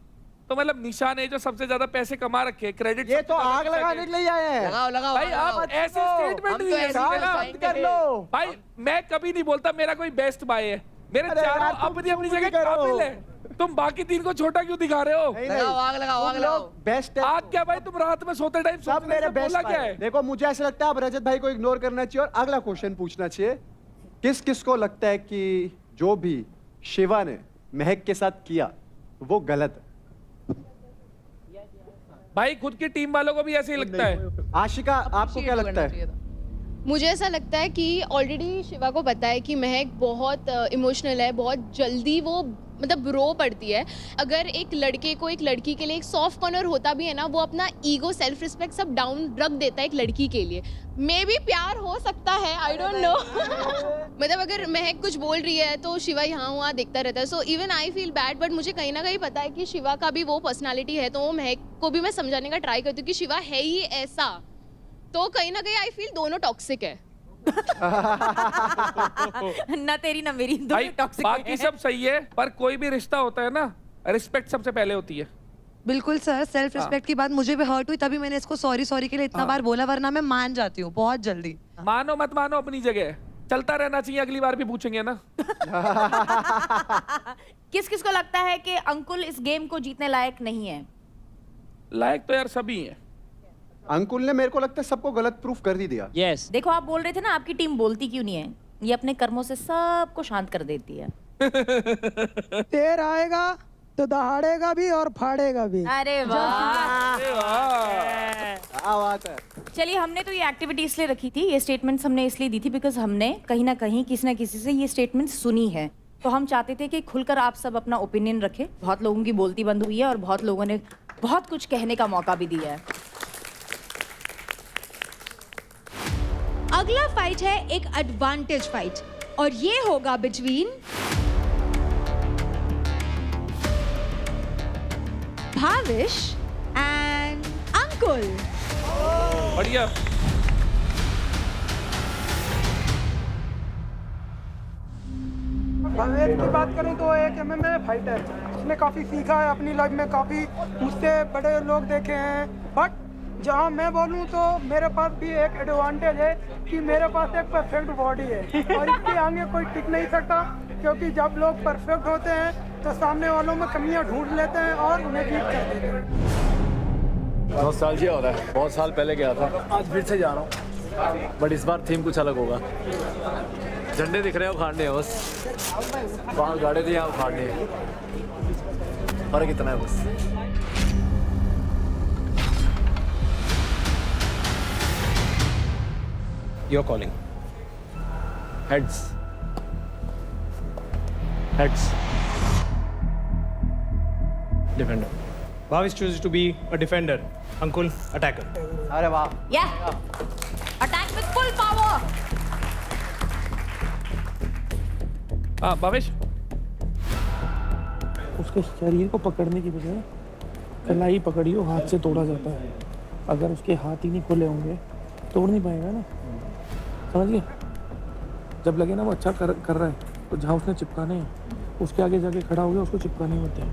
Speaker 2: तो मतलब निशा ने जो सबसे ज्यादा पैसे कमा रखे, क्रेडिट
Speaker 4: ये तो आग लगाने के लिए आए हैं।
Speaker 13: लगाओ लगाओ
Speaker 2: भाई, आप ऐसे स्टेटमेंट नहीं दे सकते
Speaker 4: कर लो
Speaker 2: भाई। मैं कभी नहीं बोलता मेरा कोई बेस्ट बाय है, मेरे चारों अपनी अपनी जगह काबिल है। तुम बाकी तीन को छोटा क्यों दिखा रहे हो?
Speaker 13: लगाओ आग लगाओ आग लगाओ।
Speaker 4: बेस्ट है।
Speaker 2: आग क्या भाई, तुम रात में सोते टाइम
Speaker 4: सब मेरे बेस्ट
Speaker 2: क्या है?
Speaker 4: देखो, मुझे ऐसा लगता है अब रजत भाई को इग्नोर करना चाहिए और अगला क्वेश्चन पूछना चाहिए। किस किस को लगता है कि जो भी शिवा ने महक के साथ किया वो गलत है?
Speaker 2: भाई खुद की टीम वालों को भी ऐसे ही लगता है।
Speaker 4: आशिका आपको क्या लगता है?
Speaker 18: मुझे ऐसा लगता है कि ऑलरेडी शिवा को पता है कि महक बहुत इमोशनल है, बहुत जल्दी वो मतलब रो पड़ती है। अगर एक लड़के को एक लड़की के लिए एक सॉफ्ट कॉर्नर होता भी है ना, वो अपना ईगो, सेल्फ रिस्पेक्ट सब डाउन रख देता है एक लड़की के लिए। मे बी प्यार हो सकता है, आई डोंट नो। मतलब अगर महक कुछ बोल रही है तो शिवा यहाँ वहाँ देखता रहता है। So even I feel bad, but मुझे कहीं ना कहीं पता है कि शिवा का भी वो पर्सनालिटी है, तो वो महक को भी मैं समझाने का ट्राई करती हूँ कि शिवा है ही ऐसा। तो कहीं ना कहीं आई फील दोनों टॉक्सिक है।
Speaker 11: ना तेरी ना मेरी, दोनों टॉक्सिक है।
Speaker 2: बाकी सब सही है, पर कोई भी रिश्ता होता है ना, रिस्पेक्ट सबसे पहले होती है।
Speaker 22: बिल्कुल सर, सेल्फ रिस्पेक्ट की बात मुझे भी हर्ट हुई, तभी मैंने इसको सॉरी के लिए इतना बार बोला, वरना मैं मान जाती हूँ बहुत जल्दी।
Speaker 2: मानो मत मानो अपनी जगह, चलता रहना चाहिए, अगली बार भी पूछेंगे ना।
Speaker 11: किस किस को लगता है कि अंकुल इस गेम को जीतने लायक नहीं है?
Speaker 2: लायक तो यार सभी हैं।
Speaker 4: अंकुल ने मेरे को लगता है सबको गलत प्रूफ कर ही दिया।
Speaker 11: यस। देखो आप बोल रहे थे ना आपकी टीम बोलती क्यों नहीं है, ये अपने कर्मों से सबको शांत कर देती है।
Speaker 23: तेर आएगा तो दहाड़ेगा भी और फाड़ेगा भी।
Speaker 11: अरे वाह,
Speaker 4: बात है।
Speaker 11: चलिए, हमने तो ये एक्टिविटी इसलिए रखी थी, ये स्टेटमेंट्स हमने इसलिए दी थी बिकॉज हमने कहीं ना कहीं किसी ना किसी से ये स्टेटमेंट सुनी है, तो हम चाहते थे कि खुलकर आप सब अपना ओपिनियन रखें। बहुत लोगों की बोलती बंद हुई है और बहुत लोगों ने बहुत कुछ कहने का मौका भी दिया है।
Speaker 5: अगला फाइट है एक एडवांटेज फाइट, और ये होगा बिटवीन भाविश एंड अंकुल।
Speaker 2: बढ़िया।
Speaker 23: भावेश की बात करें तो एक MMA फाइटर, उसने काफ़ी सीखा है अपनी लाइफ में, काफ़ी मुझसे बड़े लोग देखे हैं। बट जहाँ मैं बोलूँ तो मेरे पास भी एक एडवांटेज है कि मेरे पास एक परफेक्ट बॉडी है और इसके आगे कोई टिक नहीं सकता, क्योंकि जब लोग परफेक्ट होते हैं तो सामने वालों में कमियां ढूंढ लेते हैं और उन्हें बीट कर देते हैं।
Speaker 24: नॉस्टैल्जिया हो रहा है, बहुत साल पहले गया था, आज फिर से जा रहा हूँ, बट इस बार थीम कुछ अलग होगा। झंडे दिख रहे हैं, उखाड़ने हैं बस, वहाँ गाड़े थे यहाँ उखाड़ने हैं, फर्क इतना है बस।
Speaker 1: You're calling.
Speaker 24: Heads. Heads.
Speaker 1: Defender. Bhavish chooses to be a defender. Ankul, attacker.
Speaker 4: अरे वाह।
Speaker 11: Yeah. Attack with full power.
Speaker 2: Bhavesh,
Speaker 25: उसके शरीर को पकड़ने की बजाय कलाई पकड़ियो, हाथ से तोड़ा जाता है। अगर उसके हाथ ही नहीं खुले होंगे तोड़ नहीं पाएगा ना, समझिए। जब लगे ना वो अच्छा कर रहा है, तो जहाँ उसने चिपकाने हैं उसके आगे जाके खड़ा हो गया, उसको चिपकाने होते हैं।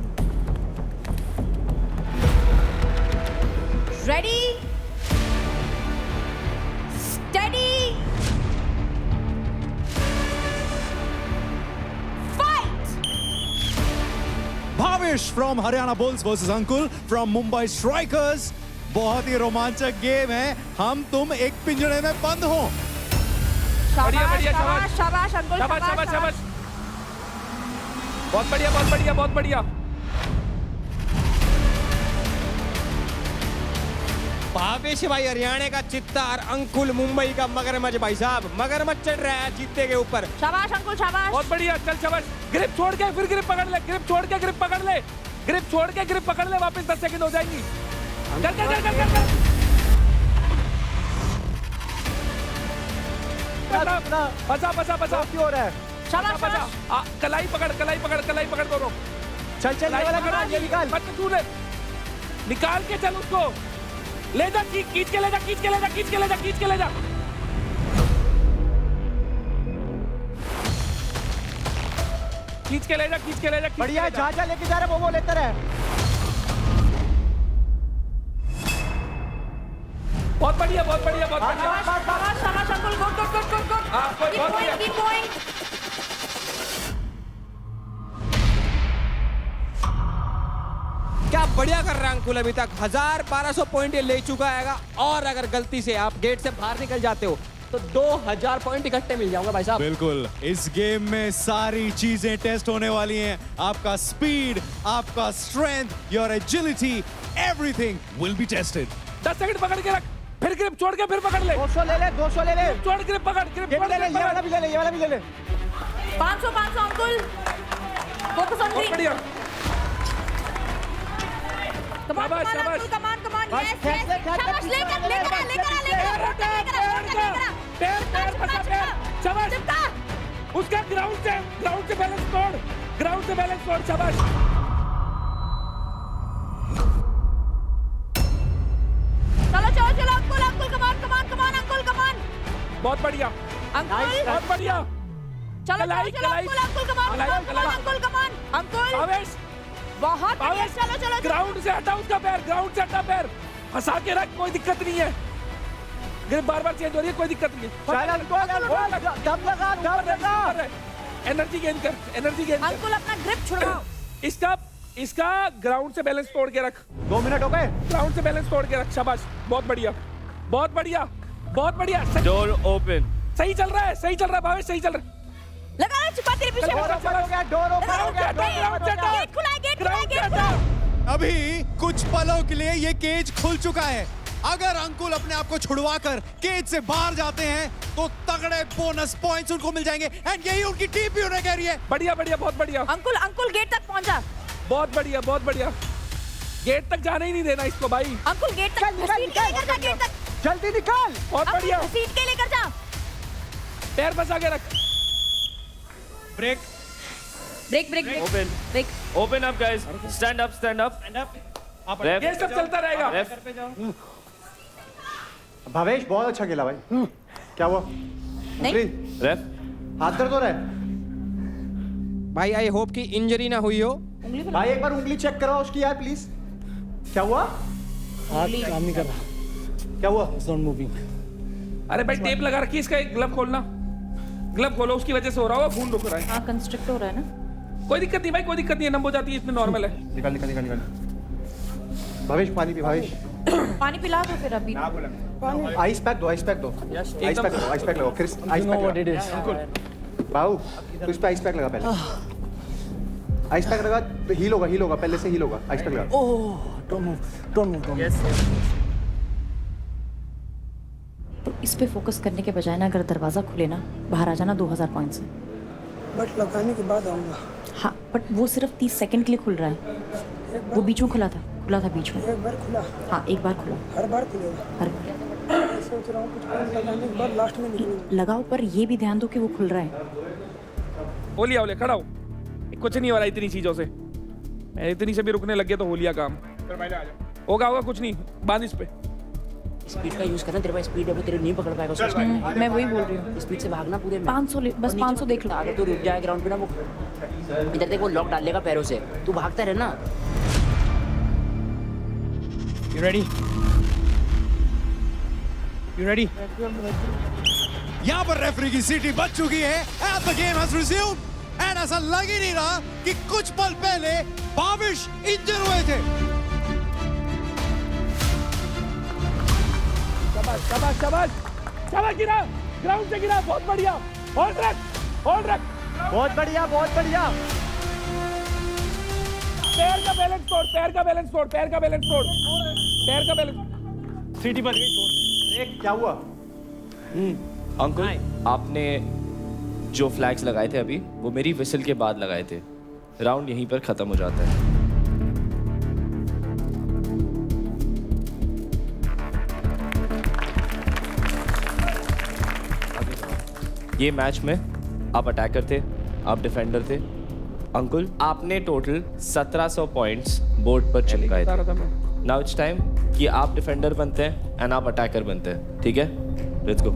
Speaker 11: Ready, study, fight.
Speaker 8: Bhavish from Haryana Bulls versus Ankul from Mumbai Strikers. बहुत ही रोमांचक गेम है, हम तुम एक पिंजरे में बंद हो।
Speaker 2: बढ़िया बढ़िया,
Speaker 11: शाबाश शाबाश अंकुल,
Speaker 2: शाबाश शाबाश
Speaker 11: शाबाश।
Speaker 2: शाबाश, बहुत बढ़िया बहुत बढ़िया बहुत बढ़िया।
Speaker 10: भावेश भाई हरियाणा का चित्तार, अंकुल मुंबई का मगरमच्छ। भाई साहब मगरमच्छ चढ़ रहा है चीते के ऊपर।
Speaker 11: शाबाश अंकुल, शाबाश।
Speaker 2: बहुत बढ़िया, चल शाबाश। ग्रिप छोड़ के फिर ग्रिप पकड़ ले, ग्रिप छोड़ के ग्रिप पकड़ ले, ग्रिप छोड़ के ग्रिप पकड़ ले, वापस 10 सेकंड हो जाएंगी। कर कर कर कर कर बचा बचा बचा,
Speaker 4: क्यों हो रहा है?
Speaker 11: शाबाश
Speaker 2: बचा, कलाई पकड़ कलाई पकड़ कलाई पकड़ दोनों।
Speaker 4: चल चल, ये वाला करा, ये निकाल।
Speaker 2: मत तू ले, निकाल के चल उसको, ले जा, खींच के ले जा, खींच के ले जा, खींच के ले जा, खींच के ले जा। खींच के ले जा, खींच के ले जा।
Speaker 4: बढ़िया, जा जा लेके जा रहा है, वो लेता रहे।
Speaker 2: बहुत बढ़िया बहुत बढ़िया बहुत बढ़िया।
Speaker 11: शाबाश शाबाश Ankul, good good good good good.
Speaker 2: बहुत बढ़िया।
Speaker 11: Keep going.
Speaker 10: क्या बढ़िया कर रहा है अंकुल, अभी तक 1200 पॉइंट ये ले चुका है। और अगर गलती से आप गेट से बाहर निकल जाते हो तो 2000 पॉइंट इकट्ठे मिल जाऊंगा भाई साहब।
Speaker 8: बिल्कुल, इस गेम में सारी चीजें टेस्ट होने वाली हैं। आपका स्पीड, आपका strength, your agility, everything will be tested.
Speaker 2: 10 second पकड़ के रख, फिर ग्रिप छोड़ के फिर पकड़ ले।
Speaker 10: 200 ले ले, 200 ले ले।
Speaker 2: छोड़ ग्रिप पकड़, ग्रिप
Speaker 10: ये
Speaker 2: छोड़
Speaker 10: ले ले, ये वाला भी ले ले, ये वाला भी ले ले।
Speaker 11: 500 500 अंकुल, फोकस ऑन ग्रीन।
Speaker 2: बढ़िया,
Speaker 11: कमान
Speaker 2: शाबाश,
Speaker 11: कमान
Speaker 2: शाबाश।
Speaker 11: अंकुल, कमान कमान,
Speaker 10: बस,
Speaker 11: यस
Speaker 10: खेच ले,
Speaker 11: यस,
Speaker 10: खेच ले,
Speaker 11: शाबाश,
Speaker 10: पीछे
Speaker 11: लेकर
Speaker 10: ले,
Speaker 11: लेकर आ, लेकर आ, लेकर आ,
Speaker 2: पैर
Speaker 11: लेकर आ, लेकर आ।
Speaker 2: पैर फंसा, पैर, शाबाश।
Speaker 11: चिपका।
Speaker 2: उसका ग्राउंड से बैलेंस तोड़, ग्राउंड से बैलेंस तोड़, शाबाश।
Speaker 11: चलो चलो चलो अंकुल, अंकुल कमान कमान कमान, अंकुल कमान।
Speaker 2: बहुत बढ़िया,
Speaker 11: अंकुल
Speaker 2: बहुत बढ़िया।
Speaker 11: चलो
Speaker 2: कलाई,
Speaker 11: चलो चलो
Speaker 2: कलाई।
Speaker 11: अंकुल, अंकुल कमान
Speaker 2: कलाई,
Speaker 11: कमान
Speaker 2: कलाई।
Speaker 11: कमान, अंकुल कमान, अंकुल
Speaker 2: भावेश,
Speaker 11: बहुत बढ़िया।
Speaker 2: भावेश,
Speaker 11: चलो चलो चलो।
Speaker 2: ग्राउंड से हटा उसका पैर, ग्राउंड से हटा पैर, फंसा के रख, कोई दिक्कत नहीं है। ग्रिप बार-बार चेंज हो रही है, कोई दिक्कत नहीं है।
Speaker 10: चल अंकुल, दम लगा, दम लगा।
Speaker 2: एनर्जी गेन कर, एनर्जी गेन कर।
Speaker 11: अंकुल अपना ग्रिप छुड़वाओ।
Speaker 2: इसका ग्राउंड से बैलेंस तोड़ के रख।
Speaker 10: 2 मिनट हो गए।
Speaker 2: ग्राउंड से बैलेंस तोड़ के रख, शाबाश, बहुत बढ़िया, बहुत बढ़िया, बहुत बढ़िया।
Speaker 9: Door open.
Speaker 2: सही चल रहा है, सही चल रहा है भावेश, सही चल रहा है।
Speaker 11: लगा रहा, चिपका तेरे पीछे।
Speaker 10: डोर ओपन हो गया, डोर ओपन हो गया,
Speaker 2: ग्राउंड से हटा,
Speaker 11: गेट खुला है, गेट खुला है,
Speaker 2: ग्राउंड से
Speaker 11: गेट खुला है।
Speaker 2: हटा।
Speaker 8: अभी कुछ पलों के लिए ये केज खुल चुका है। अगर अंकुल अपने आप को छुड़वाकर केज से बाहर जाते हैं तो तगड़े बोनस पॉइंट्स उनको मिल जाएंगे एंड यही उनकी टीम भी उन्हें कह रही है।
Speaker 2: बढ़िया बढ़िया, बहुत बढ़िया।
Speaker 11: अंकुल अंकुल गेट तक पहुंचा।
Speaker 2: बहुत बढ़िया, बहुत बढ़िया। गेट तक जाने ही नहीं देना इसको भाई।
Speaker 11: अंकुल गेट तक घसीट के लेकर जा, गेट तक
Speaker 10: जल्दी निकाल।
Speaker 2: बहुत बढ़िया,
Speaker 11: घसीट के लेकर जा।
Speaker 2: पैर फंसा के रख।
Speaker 1: Break
Speaker 11: break break break
Speaker 9: open,
Speaker 11: break.
Speaker 9: Open up guys, stand up, stand up.
Speaker 1: आप
Speaker 9: रेफ,
Speaker 2: ये सब चलता रहेगा।
Speaker 9: रेफ,
Speaker 4: भावेश बहुत अच्छा खेला भाई। क्या हुआ?
Speaker 11: नहीं।
Speaker 9: रेफ,
Speaker 4: हाथ दर्द हो रहा है
Speaker 10: भाई, आई होप कि इंजरी ना हुई हो।
Speaker 4: भाई, एक बार उंगली चेक कराओ उसकी यार प्लीज। क्या हुआ?
Speaker 25: हाथ काम नहीं कर रहा।
Speaker 4: क्या हुआ?
Speaker 25: It's not moving.
Speaker 2: अरे भाई टेप लगा रखी है, इसका एक ग्लव खोलना, ग्लव खोलो, उसकी वजह से हो रहा होगा, खून रुक रहा है।
Speaker 11: हाँ कंस्ट्रक्ट हो रहा है ना।
Speaker 2: कोई दिक्कत नहीं भाई, कोई दिक्कत नहीं है, नम हो जाती है, इसमें नॉर्मल है।
Speaker 4: निकाल निकाल निकाल निकाल। भावेश पानी पी, भावेश।
Speaker 11: पानी पिला दो फिर अभी।
Speaker 4: आइस पैक दो, आइस पैक दो, आइस पैक दो, आइस पैक लगाओ। क्रिस आइस पैक लगा। बाबू तू इस पे आइस पैक लगा पहले। आइस पैक लगा तो हील होगा, हील होगा, पहले से हील होगा। आइस पैक लगा।
Speaker 25: Oh, don't move, don't move, don't move.
Speaker 11: तो इस पे फोकस करने के बजाय ना, अगर दरवाजा खुले ना, बाहर आ जाना 2000 पॉइंट से।
Speaker 23: बट लगाने के बाद आऊंगा।
Speaker 11: हाँ बट वो सिर्फ 30 सेकंड के लिए खुल रहा है। वो बीच में खुला था बीच में।
Speaker 23: एक बार खुला।
Speaker 11: हाँ एक बार खुला,
Speaker 23: हर बार खुलेगा।
Speaker 11: हर बार।
Speaker 23: सोच रहा हूँ कुछ पॉइंट लगाने के बाद लास्ट में निकलूंगा।
Speaker 11: लगाओ, पर ये भी ध्यान दो कि वो खुल रहा है।
Speaker 2: होलिया होले खड़ा हो, कुछ नहीं हो रहा इतनी चीजों से। मैं इतनी से भी रुकने लग गया तो होलिया काम होगा, होगा कुछ नहीं। बांध इस पे।
Speaker 20: स्पीड का यूज करना, तेरे पास स्पीड है, वो तेरे नहीं पकड़ पाएगा उसको।
Speaker 11: मैं वही बोल रही हूँ।
Speaker 20: स्पीड से भागना पूरे में।
Speaker 11: 500 बस 500 देख लो।
Speaker 20: अगर तू रुक जाए ग्राउंड पे ना, वो इधर देख, वो लॉक डालेगा पैरों से, तू भागता रहे ना।
Speaker 1: You ready? You ready?
Speaker 8: यहाँ पर रेफरी की सीटी बज चुकी है and the game has resumed and ऐसा लग ही नहीं रहा कि कुछ पल पहले भावेश इंजर हुए थे।
Speaker 2: शाबाश शाबाश शाबाश शाबाश, गिरा, ग्राउंड से गिरा, बहुत बढ़िया। होल्ड रख, होल्ड रख।
Speaker 10: बहुत बढ़िया, बहुत बढ़िया।
Speaker 2: पैर का बैलेंस तोड़, पैर का बैलेंस तोड़, पैर का बैलेंस तोड़, पैर का बैलेंस।
Speaker 1: सीटी बज गई, छोड़।
Speaker 4: एक क्या हुआ?
Speaker 9: अंकुल आपने जो फ्लैग्स लगाए थे अभी, वो मेरी विसल के बाद लगाए थे। राउंड यहीं पर खत्म हो जाता है। ये मैच में आप अटैकर थे, आप डिफेंडर थे। अंकुल आपने टोटल 1700 पॉइंट्स बोर्ड पर चिपकाए थे। नाउ इट्स टाइम कि आप डिफेंडर बनते हैं एंड आप अटैकर बनते हैं, ठीक है? Let's go.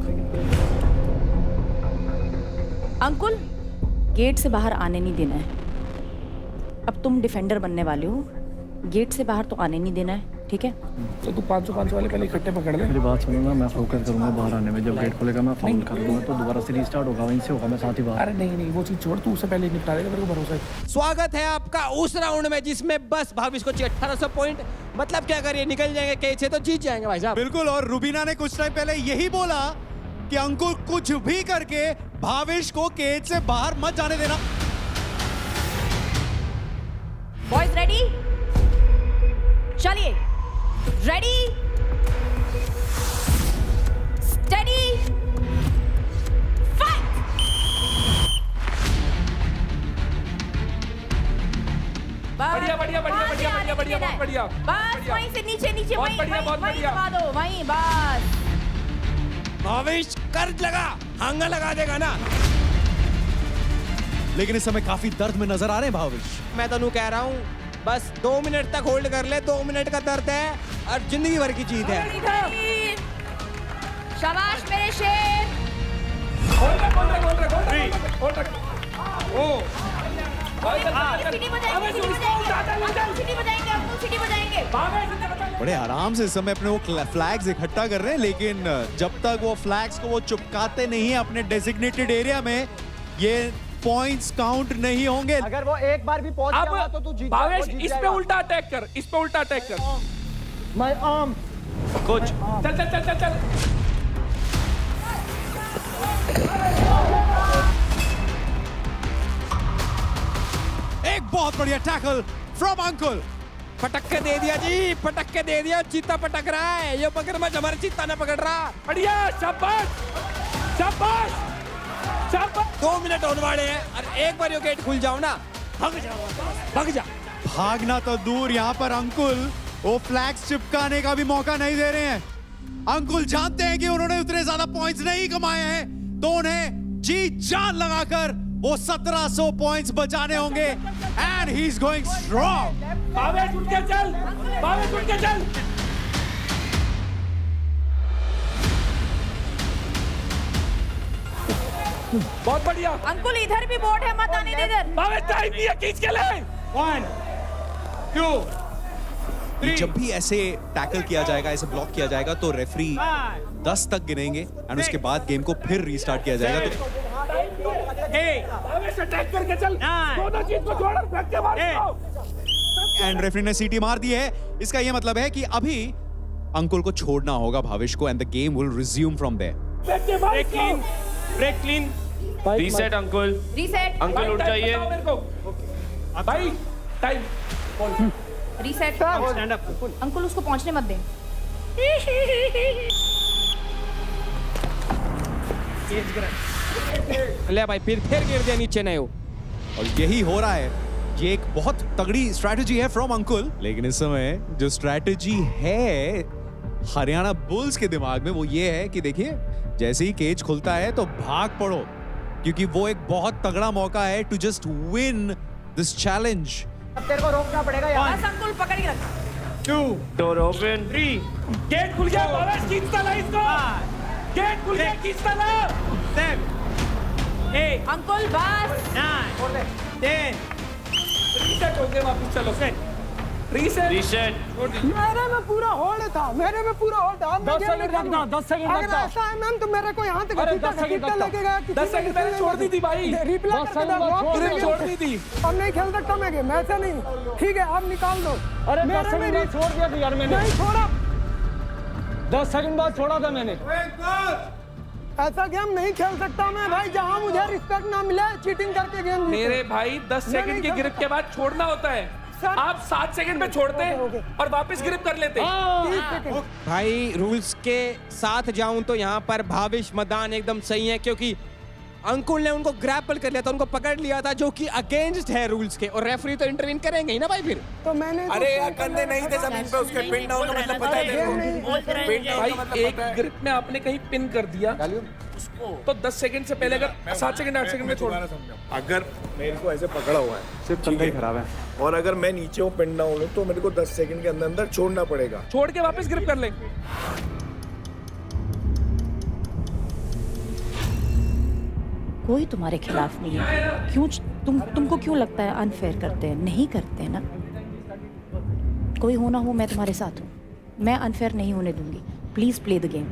Speaker 11: अंकुल गेट से बाहर आने नहीं देना है। अब तुम डिफेंडर बनने वाले हो, गेट से बाहर तो आने नहीं देना है, ठीक है?
Speaker 25: तो तू 500 वाले पहले इकट्ठे पकड़ ले।
Speaker 24: मेरी बात सुनूंगा, मैं फोकस करूंगा बाहर आने में। जब गेट खुलेगा मैं फाउल कर दूंगा, तो दोबारा से रीस्टार्ट होगा, वहीं से होगा, मैं साथ ही बाहर।
Speaker 25: अरे नहीं वो चीज छोड़, तू उससे पहले निपटा देगा, मेरे को भरोसा है।
Speaker 10: स्वागत है आपका उस राउंड में जिसमें बस भावेश को चाहिए 1800 पॉइंट। मतलब क्या करिए, निकल जाएंगे केज से तो जीत जाएंगे भाई साहब।
Speaker 8: बिल्कुल, और रुबीना ने कुछ टाइम पहले यही बोला कि अंकुर कुछ भी करके भाविश को केज से बाहर मत जाने देना।
Speaker 11: Boys ready? चलिए, रेडी, स्टडी, फाइट।
Speaker 2: बढ़िया बढ़िया बढ़िया बढ़िया बढ़िया बढ़िया बहुत बढ़िया।
Speaker 11: बस वहीं से नीचे नीचे
Speaker 2: बहुत
Speaker 11: वहीं
Speaker 2: बढ़िया,
Speaker 11: वहीं
Speaker 2: बहुत
Speaker 11: वहीं
Speaker 2: बढ़िया।
Speaker 11: दबा दो, वहीं बस।
Speaker 10: भावेश कर्ज लगा, हांगा लगा देगा ना।
Speaker 8: लेकिन इस समय काफी दर्द में नजर आ रहे हैं भाविश।
Speaker 10: मैं तो कह रहा हूँ बस 2 मिनट तक होल्ड कर ले, 2 मिनट का दर्द है और जिंदगी भर की जीत है।
Speaker 11: शाबाश मेरे शेर।
Speaker 8: बड़े आराम से इस समय अपने वो फ्लैग्स इकट्ठा कर रहे हैं, लेकिन जब तक वो फ्लैग्स को वो चिपकाते नहीं है अपने डेजिग्नेटेड एरिया में, ये पॉइंट्स काउंट नहीं होंगे।
Speaker 4: अगर वो एक बार भी पहुंच गया तो तू जीत
Speaker 2: भावेश इस पे उल्टा अटैक कर, इस पे उल्टा अटैक कर।
Speaker 4: माय आर्म
Speaker 9: कुछ
Speaker 2: चल चल चल चल चल।
Speaker 8: एक बहुत बढ़िया टैकल फ्रॉम अंकुल।
Speaker 10: पटक के दे दिया जी, पटक के दे दिया। चीता पटक रहा है, ये मगरमच्छ हमारे चीता ने पकड़ रहा।
Speaker 2: बढ़िया, शाबाश शाबाश शाबाश।
Speaker 10: 2 मिनट होने वाले हैं और एक बार ये गेट खुल जाओ ना, भाग जाओ, भाग जा।
Speaker 8: भागना तो दूर, यहाँ पर अंकुल वो फ्लैग्स चिपकाने का भी मौका नहीं दे रहे हैं। अंकुल जानते हैं कि उन्होंने उतने ज्यादा पॉइंट्स नहीं कमाए हैं, तो उन्हें जी जान लगाकर वो 1700 पॉइंट्स बचाने होंगे। And he is going strong.
Speaker 2: Bhavesh उठ के चल, भावेश उठ के चल। बहुत बढ़िया।
Speaker 11: अंकुल इधर भी बोर्ड है, मत आने दे इधर।
Speaker 2: भावेश टाइम नहीं है, खींच के ले।
Speaker 1: 1 2 3।
Speaker 8: जब भी ऐसे टैकल किया जाएगा, ऐसे ब्लॉक किया जाएगा, तो रेफरी 10 तक गिनेंगे एंड उसके बाद गेम को फिर रीस्टार्ट किया जाएगा।
Speaker 2: भावेश अटैक करके चल, दोनों चीज को छोड़, फेंक के मार।
Speaker 8: एंड रेफरी ने सीटी मार दी है। इसका ये मतलब है कि अभी अंकुल को छोड़ना होगा भाविश को, and the game will resume from there.
Speaker 1: Break clean, break clean.
Speaker 9: Reset Ankul,
Speaker 11: reset.
Speaker 9: Ankul उठ जाइए।
Speaker 2: भाई time
Speaker 11: reset.
Speaker 1: Stand up.
Speaker 11: Ankul उसको पहुंचने मत दें।
Speaker 10: ले भाई, फिर गिर दिया नीचे नहीं हो।
Speaker 8: और यही हो रहा है। ये एक बहुत तगड़ी स्ट्रैटेजी है फ्रॉम अंकुल, लेकिन इस समय जो स्ट्रैटेजी है हरियाणा बुल्स के दिमाग में वो ये है कि देखिए, जैसे ही केज खुलता है तो भाग पड़ो, क्योंकि वो एक बहुत तगड़ा मौका है to just win this challenge.
Speaker 4: अब तेरे को रोकना पड़ेगा यार।
Speaker 11: बस अंकुल पकड़ के रख।
Speaker 1: 2
Speaker 9: डोर ओपन।
Speaker 1: 3
Speaker 2: गेट खुल गया, भावेश खींचता ला इसको। गेट खुल गया, खींचता ला।
Speaker 1: 7 8
Speaker 11: अंकुल बस।
Speaker 1: 9 10।
Speaker 2: रीसेट हो गया, वापस चलो। Reset
Speaker 9: reset.
Speaker 23: मेरे में पूरा होल्ड था, मेरे में पूरा होल्ड था।
Speaker 10: 10 सेकंड रखना, 10 सेकंड
Speaker 23: अगर
Speaker 10: रखना।
Speaker 23: ऐसा है मैम तो मेरे को यहाँ तक
Speaker 10: अरे 10 सेकंड रखना।
Speaker 23: लगेगा।
Speaker 2: 10 सेकंड मैंने छोड़ दी थी भाई।
Speaker 23: रिप्ले
Speaker 10: 10 सेकंड बाद
Speaker 23: करके
Speaker 2: छोड़ दी थी।
Speaker 23: अब नहीं खेल सकता मैं गेम, ऐसा नहीं। ठीक है, आप निकाल दो।
Speaker 10: अरे 10 सेकंड बाद छोड़ दिया था यार मैंने।
Speaker 23: नहीं छोड़ा,
Speaker 10: 10 सेकंड बाद छोड़ा था मैंने।
Speaker 23: ऐसा गेम नहीं खेल सकता मैं भाई, जहाँ मुझे रिस्पेक्ट ना मिले चीटिंग करके गेम।
Speaker 2: मेरे भाई 10 सेकंड की ग्रिप के बाद छोड़ना होता है। आप 7 सेकंड में छोड़ते और वापस ग्रिप कर लेते।
Speaker 10: भाई रूल्स के साथ जाऊं तो यहाँ पर भाविश मदान एकदम सही है, क्योंकि अंकुल ने उनको ग्रैपल कर लिया था, उनको पकड़ लिया था, जो कि अगेंस्ट है रूल्स के, और रेफरी तो इंटरवीन करेंगे ही ना भाई फिर।
Speaker 23: तो मैंने
Speaker 10: अरे यार कंधे नहीं थे जमीन पे, उसके पिन डाउन का मतलब पता है तेरे को?
Speaker 2: भाई एक ग्रिप में आपने कहीं पिन कर दिया तो 10 सेकंड से पहले अगर 7 सेकंड 8 सेकंड में छोड़ना।
Speaker 15: अगर मेरे को ऐसे पकड़ा हुआ है,
Speaker 4: सिर्फ कंधा ही खराब है,
Speaker 15: और अगर मैं नीचे हूँ पिन डाउन हूँ, तो मेरे को 10 सेकंड के अंदर अंदर छोड़ना पड़ेगा।
Speaker 2: छोड़ के वापस ग्रिप कर ले।
Speaker 11: कोई तुम्हारे खिलाफ नहीं है। क्यों तुमको क्यों लगता है अनफेयर करते हैं? नहीं करते हैं ना। कोई हो ना हो, मैं तुम्हारे साथ हूँ। मैं अनफेयर नहीं होने दूंगी। Please play the game.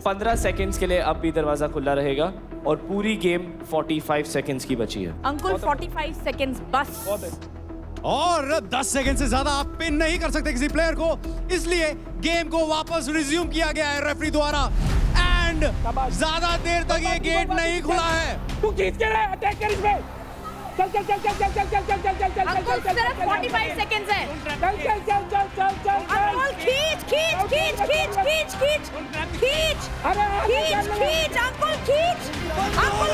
Speaker 9: 15 seconds के लिए अब भी दरवाजा खुला रहेगा और पूरी गेम 45 सेकंड्स की बची है।
Speaker 11: अंकुल 45 सेकंड्स बस।
Speaker 8: और 10 सेकंड से ज्यादा आप पिन नहीं कर सकते किसी प्लेयर को, इसलिए गेम को वापस रिज्यूम किया गया है रेफरी द्वारा। एंड ज्यादा देर तक ये गेट नहीं खुला है।
Speaker 25: तू खींच के रहे, अटैक कर इसमें। चल चल चल चल चल चल चल चल चल चल
Speaker 11: अंकुल सिर्फ 45 सेकंड्स है।
Speaker 25: चल चल चल चल चल चल
Speaker 11: अंकुल खींच खींच खींच खींच खींच खींच खींच खींच खींच अंकुल खींच अंकुल।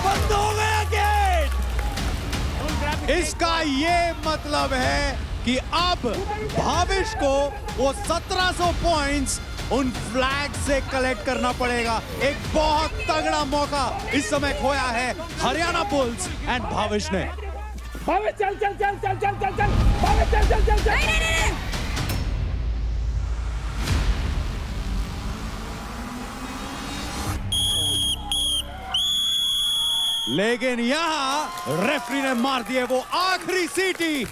Speaker 8: बंद हो गया गेट। इसका ये मतलब है कि अब भाविश को वो 1700 पॉइंट्स उन फ्लैग से कलेक्ट करना पड़ेगा। एक बहुत तगड़ा मौका इस समय खोया है हरियाणा बुल्स एंड भाविश ने।
Speaker 25: भाविश चल चल चल चल चल चल चल भाविश चल चल चल चल।
Speaker 11: नहीं।
Speaker 8: लेकिन यहां रेफरी ने मार दिए वो आखिरी सीटी।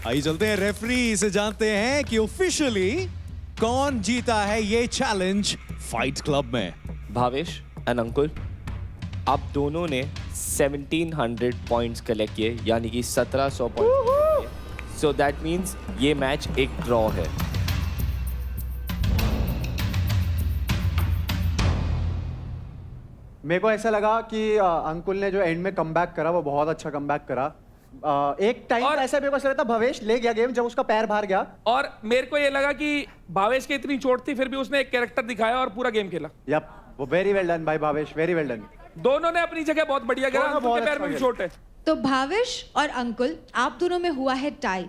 Speaker 8: आइए चलते हैं रेफरी से जानते हैं कि ऑफिशियली कौन जीता है ये चैलेंज फाइट क्लब में।
Speaker 9: भावेश एंड अंकुल, आप दोनों ने 1700 पॉइंट्स कलेक्ट किए, यानी कि 1700 पॉइंट्स। सो दैट मींस ये मैच एक ड्रॉ है।
Speaker 4: मेरे को ऐसा लगा कि अंकुल ने जो एंड में कमबैक करा वो बहुत अच्छा कमबैक करा। एक टाइम ऐसा मेरे को ऐसा लगता भवेश ले गया गेम जब उसका पैर बाहर गया।
Speaker 2: और मेरे को ये लगा कि भावेश की इतनी चोट थी, फिर भी उसने एक कैरेक्टर दिखाया और पूरा गेम खेला।
Speaker 4: यप, वो वेरी वेल डन भाई भावेश, वेरी वेल डन।
Speaker 2: दोनों ने अपनी जगह बहुत बढ़िया खेला। अंकुल के पैर में भी चोट है।
Speaker 5: तो भाविश और अंकुल आप दोनों में हुआ है टाई।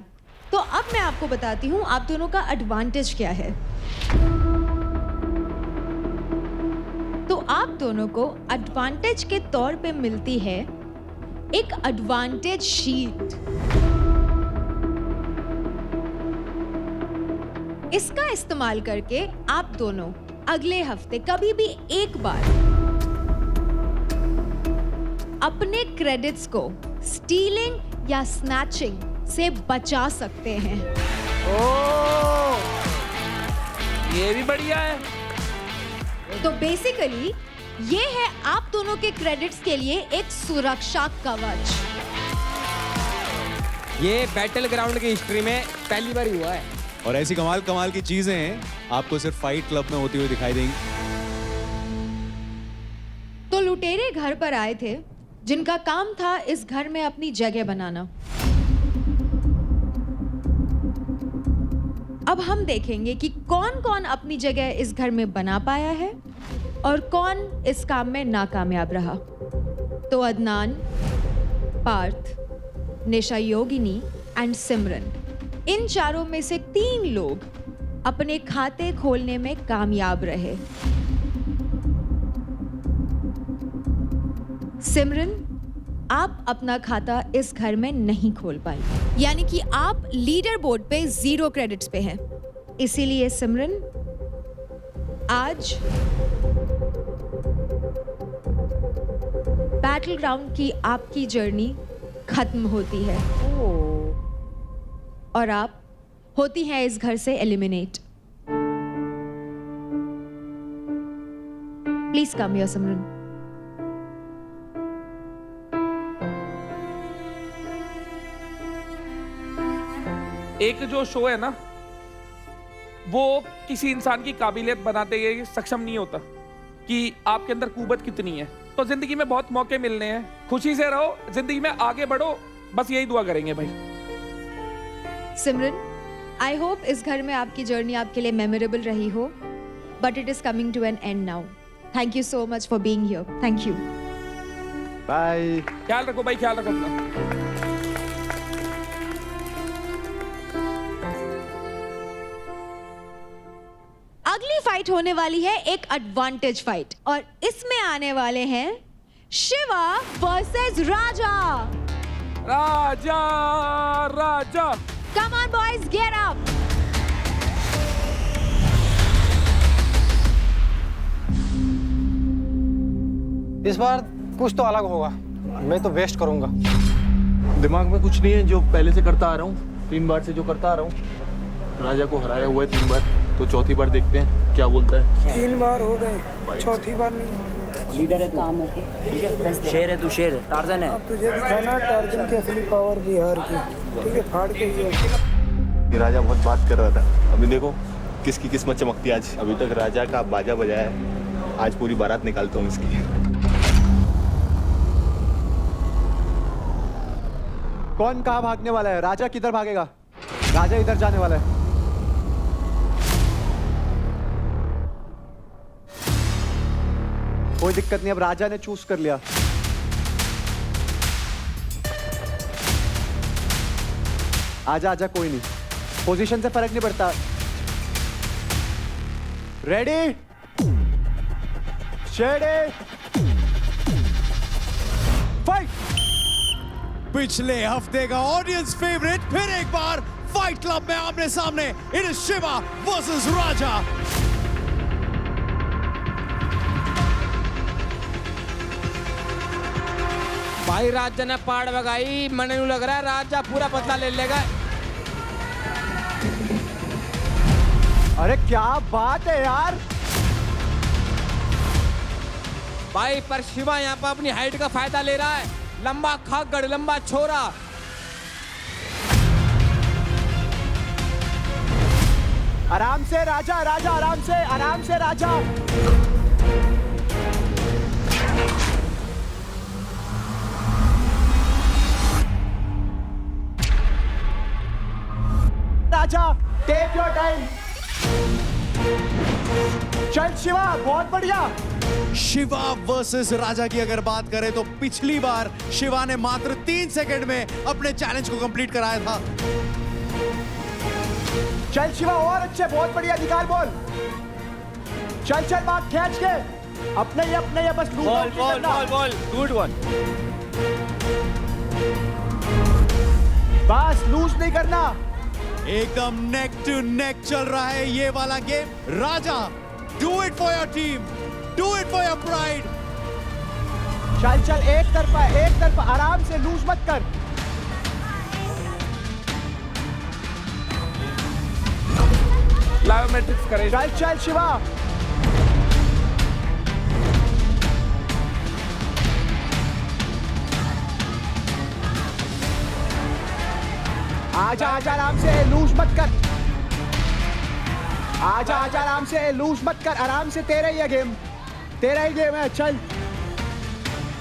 Speaker 5: तो अब मैं आपको बताती हूँ आप दोनों का एडवांटेज क्या है। तो आप दोनों को एडवांटेज के तौर पे मिलती है एक एडवांटेज शीट। इसका इस्तेमाल करके आप दोनों अगले हफ्ते कभी भी एक बार अपने क्रेडिट्स को स्टीलिंग या स्नैचिंग से बचा सकते हैं।
Speaker 2: ये भी बढ़िया है।
Speaker 5: तो बेसिकली ये है आप दोनों के क्रेडिट्स के लिए एक सुरक्षा कवच।
Speaker 10: ये बैटल ग्राउंड की हिस्ट्री में पहली बार हुआ है।
Speaker 8: और ऐसी कमाल की चीजें आपको सिर्फ फाइट क्लब में होती हुई दिखाई देंगी।
Speaker 5: तो लुटेरे घर पर आए थे जिनका काम था इस घर में अपनी जगह बनाना। अब हम देखेंगे कि कौन कौन अपनी जगह इस घर में बना पाया है और कौन इस काम में नाकामयाब रहा। तो अदनान, पार्थ, निशा योगिनी एंड सिमरन, इन चारों में से 3 लोग अपने खाते खोलने में कामयाब रहे। सिमरन, आप अपना खाता इस घर में नहीं खोल पाई, यानी कि आप लीडर बोर्ड पे 0 क्रेडिट्स पे हैं। इसीलिए सिमरन, आज बैटल ग्राउंड की आपकी जर्नी खत्म होती है और आप होती हैं इस घर से एलिमिनेट। प्लीज कम हियर सिमरन।
Speaker 2: एक जो शो है ना, वो किसी इंसान की काबिलियत बनाते हुए सक्षम नहीं होता कि आपके अंदर कुव्वत कितनी है। तो जिंदगी में बहुत मौके मिलने हैं, खुशी से रहो, जिंदगी में आगे बढ़ो, बस यही दुआ करेंगे भाई।
Speaker 5: सिमरन, आई होप इस घर में आपकी जर्नी आपके लिए मेमोरेबल रही हो, but it is coming to an end now. Thank you so much for being here. Thank you.
Speaker 4: Bye.
Speaker 2: ख्याल रखो भाई, ख्याल रखो अपना।
Speaker 5: अगली फाइट होने वाली है एक एडवांटेज फाइट और इसमें आने वाले हैं Shiva versus Raja.
Speaker 2: Raja Raja,
Speaker 5: come on boys, get up.
Speaker 3: इस बार कुछ तो अलग होगा, मैं तो वेस्ट करूंगा।
Speaker 24: दिमाग में कुछ नहीं है, जो पहले से करता आ रहा हूँ, 3 बार से जो करता आ रहा हूँ। राजा को हराया हुआ है 3 बार, तो चौथी बार देखते हैं क्या बोलता है।
Speaker 23: 3 बार हो गए, चौथी बार नहीं।
Speaker 20: लीडर है काम है, ठीक है, शेर है तू, शेर टार्जन है।
Speaker 23: अब तुझे दिखाना टार्जन की असली पावर बिहार की, ठीक है, फाड़ के
Speaker 12: ये राजा बहुत बात कर रहा था, अभी देखो किसकी किस्मत चमकती है आज। अभी तक राजा का बाजा बजाया है, आज पूरी बारात निकालता हूँ इसकी।
Speaker 4: कौन कहाँ भागने वाला है? राजा किधर भागेगा? राजा इधर जाने वाला है। कोई दिक्कत नहीं, अब राजा ने चूज कर लिया। आजा आजा, कोई नहीं, पोजीशन से फर्क नहीं पड़ता। Ready, shady, fight.
Speaker 8: पिछले हफ्ते का ऑडियंस फेवरेट फिर एक बार फाइट क्लब में आमने सामने। इट इज शिवा वर्सेस राजा।
Speaker 10: भाई राजा ने पाड़ भगाई, मने नु लग रहा है राजा पूरा बदला ले लेगा।
Speaker 4: अरे क्या बात है यार
Speaker 10: भाई, पर शिवा यहाँ पर अपनी हाइट का फायदा ले रहा है। लंबा खागड़, लंबा छोरा।
Speaker 4: आराम से राजा, राजा आराम से, आराम से राजा। राजा टेक योर टाइम। चल शिवा, बहुत बढ़िया।
Speaker 8: शिवा वर्सेस राजा की अगर बात करें तो पिछली बार शिवा ने मात्र 3 सेकंड में अपने चैलेंज को कंप्लीट कराया था।
Speaker 4: चल शिवा, और अच्छे, बहुत बढ़िया, निकाल बॉल। चल चल, बात खींच के, अपने ही बस loose
Speaker 9: ball ball ball ball, good one.
Speaker 4: बस लूज नहीं करना।
Speaker 8: एकदम नेक टू नेक चल रहा है ये वाला game. Raja, do it for your team, do it for your pride.
Speaker 4: चल चल, एक तरफा, आराम से, लूज मत कर।
Speaker 2: प्लायोमेट्रिक्स करे।
Speaker 4: चल चल शिवा, आजा आजा, आराम से, लूज मत कर। आजा आजा, आराम से, लूज मत कर, आराम से, तेरा ही है गेम, तेरा ही गेम है। चल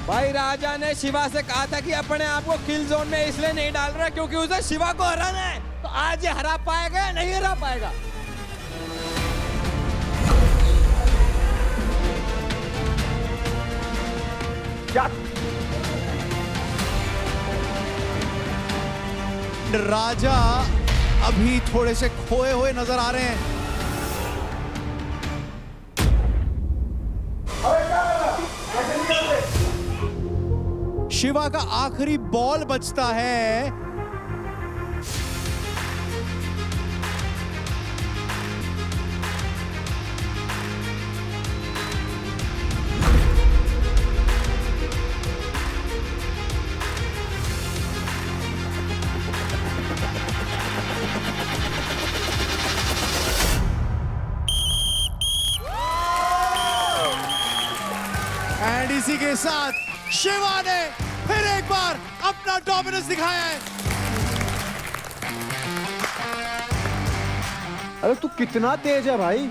Speaker 10: भाई, राजा ने शिवा से कहा था कि अपने आप को किल जोन में इसलिए नहीं डाल रहा क्योंकि उसे शिवा को हराना है। तो आज ये हरा पाएगा या नहीं हरा पाएगा?
Speaker 4: क्या
Speaker 8: राजा अभी थोड़े से खोए हुए नजर आ रहे हैं। शिवा का आखिरी बॉल बचता है। एंड इसी के साथ शिवा ने फिर एक बार अपना डोमिनेंस दिखाया है।
Speaker 4: अरे तू कितना तेज है भाई।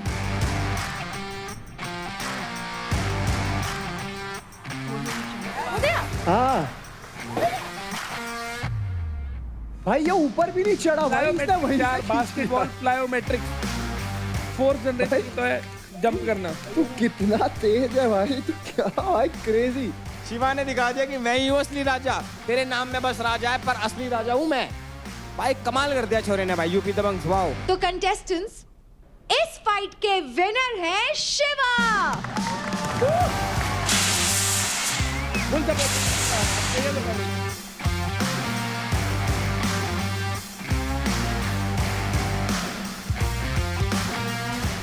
Speaker 4: हाँ भाई, ये ऊपर भी नहीं चढ़ा भाई।
Speaker 2: बास्केटबॉल प्लायोमेट्रिक्स 4th जनरेशन तो है, जंप करना।
Speaker 4: तू कितना तेज है भाई, तू क्या भाई, क्रेजी।
Speaker 10: शिवा ने दिखा दिया कि मैं ही हूँ असली राजा। तेरे नाम में बस राजा है, पर असली राजा हूँ मैं। भाई कमाल कर दिया छोरे ने भाई, यूपी दबंग वाओ।
Speaker 5: तो कंटेस्टेंट्स, इस फाइट के विनर है शिवा।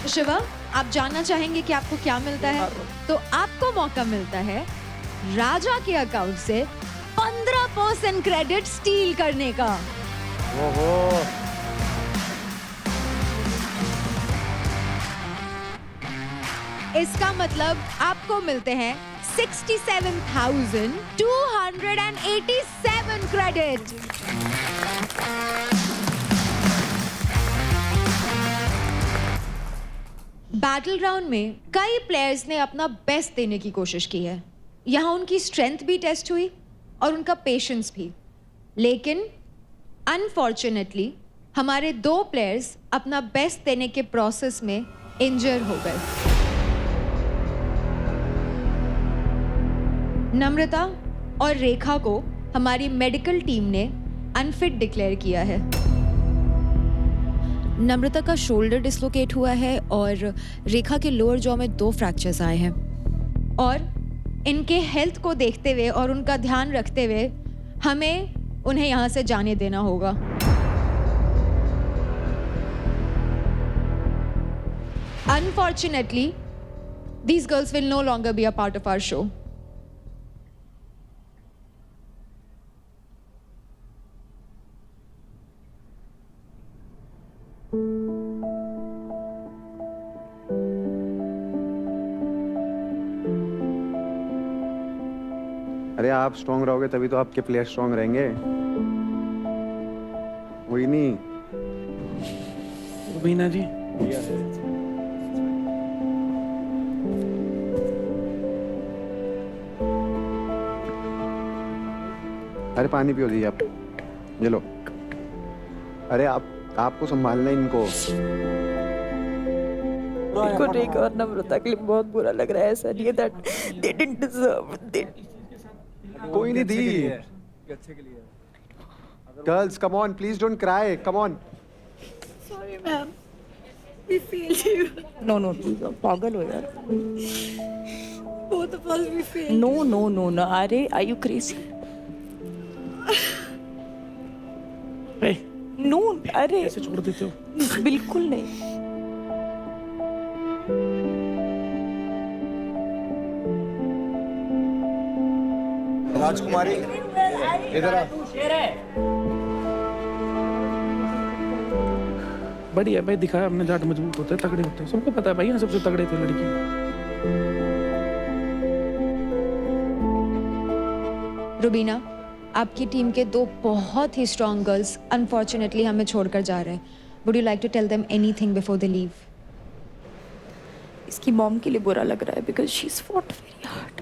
Speaker 5: शिवा, आप जानना चाहेंगे कि आपको क्या मिलता है? तो आपको मौका मिलता है राजा के अकाउंट से 15% क्रेडिट स्टील करने का।
Speaker 4: ओहो।
Speaker 5: इसका मतलब आपको मिलते हैं 67,287 credit. बैटल ग्राउंड में कई प्लेयर्स ने अपना बेस्ट देने की कोशिश की है। यहाँ उनकी स्ट्रेंथ भी टेस्ट हुई और उनका पेशेंस भी, लेकिन अनफॉर्चुनेटली हमारे 2 प्लेयर्स अपना बेस्ट देने के प्रोसेस में इंजर हो गए। नम्रता और रेखा को हमारी मेडिकल टीम ने अनफिट डिक्लेयर किया है। नम्रता का शोल्डर डिसलोकेट हुआ है और रेखा के लोअर जॉ में 2 फ्रैक्चर्स आए हैं, और इनके हेल्थ को देखते हुए और उनका ध्यान रखते हुए हमें उन्हें यहाँ से जाने देना होगा। Unfortunately, these girls will no longer be a part of our show.
Speaker 4: अरे आप स्ट्रॉन्ग रहोगे तभी तो आपके प्लेयर स्ट्रॉन्ग रहेंगे। वही नहीं
Speaker 25: वीना जी,
Speaker 4: अरे पानी पियो जी आप, ये लो। अरे आपको संभालना इनको।
Speaker 6: रेखा और नम्रता के लिए बहुत बुरा लग रहा है सर, ये दैट दे डिडंट डिजर्व।
Speaker 4: कोई नहीं दी। Girls come on, please don't cry, come on.
Speaker 6: Sorry ma'am, we failed you. No no please, पागल हो यार। Both of us we failed. No no no no, अरे आर यू क्रेजी? नो, अरे
Speaker 25: ऐसे छोड़ देते हो?
Speaker 6: बिल्कुल नहीं।
Speaker 12: राजकुमारी इधर आ।
Speaker 25: बढ़िया भाई, दिखाया हमने, जाट मजबूत होते हैं, तगड़े होते हैं, सबको पता है भाई, सबसे तगड़े थे लड़की।
Speaker 5: रुबीना, आपकी टीम के 2 बहुत ही स्ट्रॉन्ग गर्ल्स अनफॉर्चुनेटली हमें छोड़कर जा रहे हैं। Would you like to tell them anything before they leave?
Speaker 6: इसकी मॉम के लिए बुरा लग रहा है because she is fought very hard.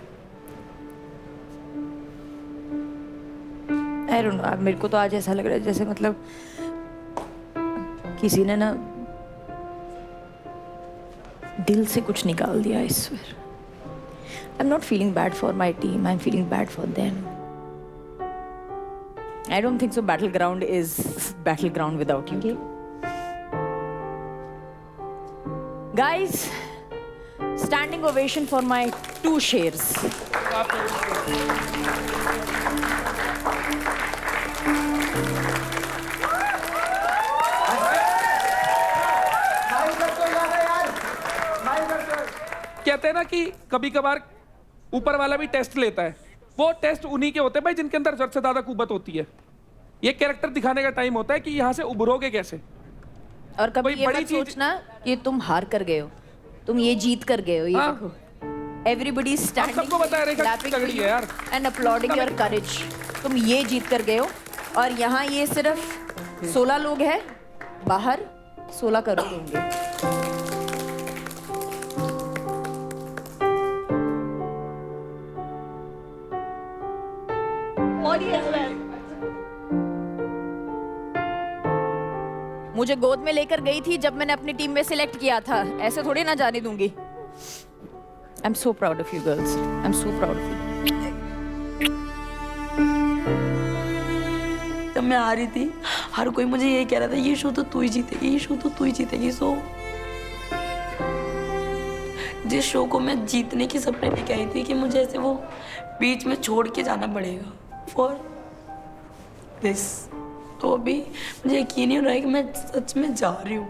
Speaker 6: I don't know, मेरे को तो आज ऐसा लग रहा है जैसे मतलब किसी ने ना दिल से कुछ निकाल दिया। I swear, I am not feeling bad for my team, I am feeling bad for them. I don't think so. Battleground is battleground without you. Okay. Guys, standing ovation for my 2 shares.
Speaker 2: कहते हैं ना कि कभी कभार ऊपर वाला भी test लेता है। वो टेस्ट उन्हीं के होते हैं भाई जिनके अंदर सबसे ज्यादा कुव्वत होती है। ये कैरेक्टर दिखाने का टाइम होता है कि यहाँ से उभरोगे कैसे।
Speaker 6: और कभी ये मत सोचना कि तुम हार कर गए हो, तुम ये जीत कर गए हो। ये देखो, एवरीबडी स्टैंडिंग,
Speaker 2: सबको पता है रेखा कितनी तगड़ी है यार,
Speaker 6: एंड अपलॉडिंग योर करेज। तुम ये जीत कर गए हो, और यहाँ ये सिर्फ 16 लोग हैं, बाहर 16 करोड़ होंगे। मुझे गोद में लेकर गई थी जब मैंने अपनी टीम में सिलेक्ट किया था, ऐसे थोड़ी ना जाने दूंगी। I am so proud of you girls, I am so proud of you.
Speaker 16: जब मैं आ रही थी, हर कोई मुझे ये कह रहा था, ये शो तो तू ही जीतेगी, ये शो तो तू ही जीतेगी। सो जिस शो को मैं जीतने की सपने लेके आई थी कि मुझे ऐसे वो बीच में छोड़ के जाना पड़ेगा फॉर दिस, तो अभी मुझे यकीन नहीं हो रहा है कि मैं सच में जा रही हूँ।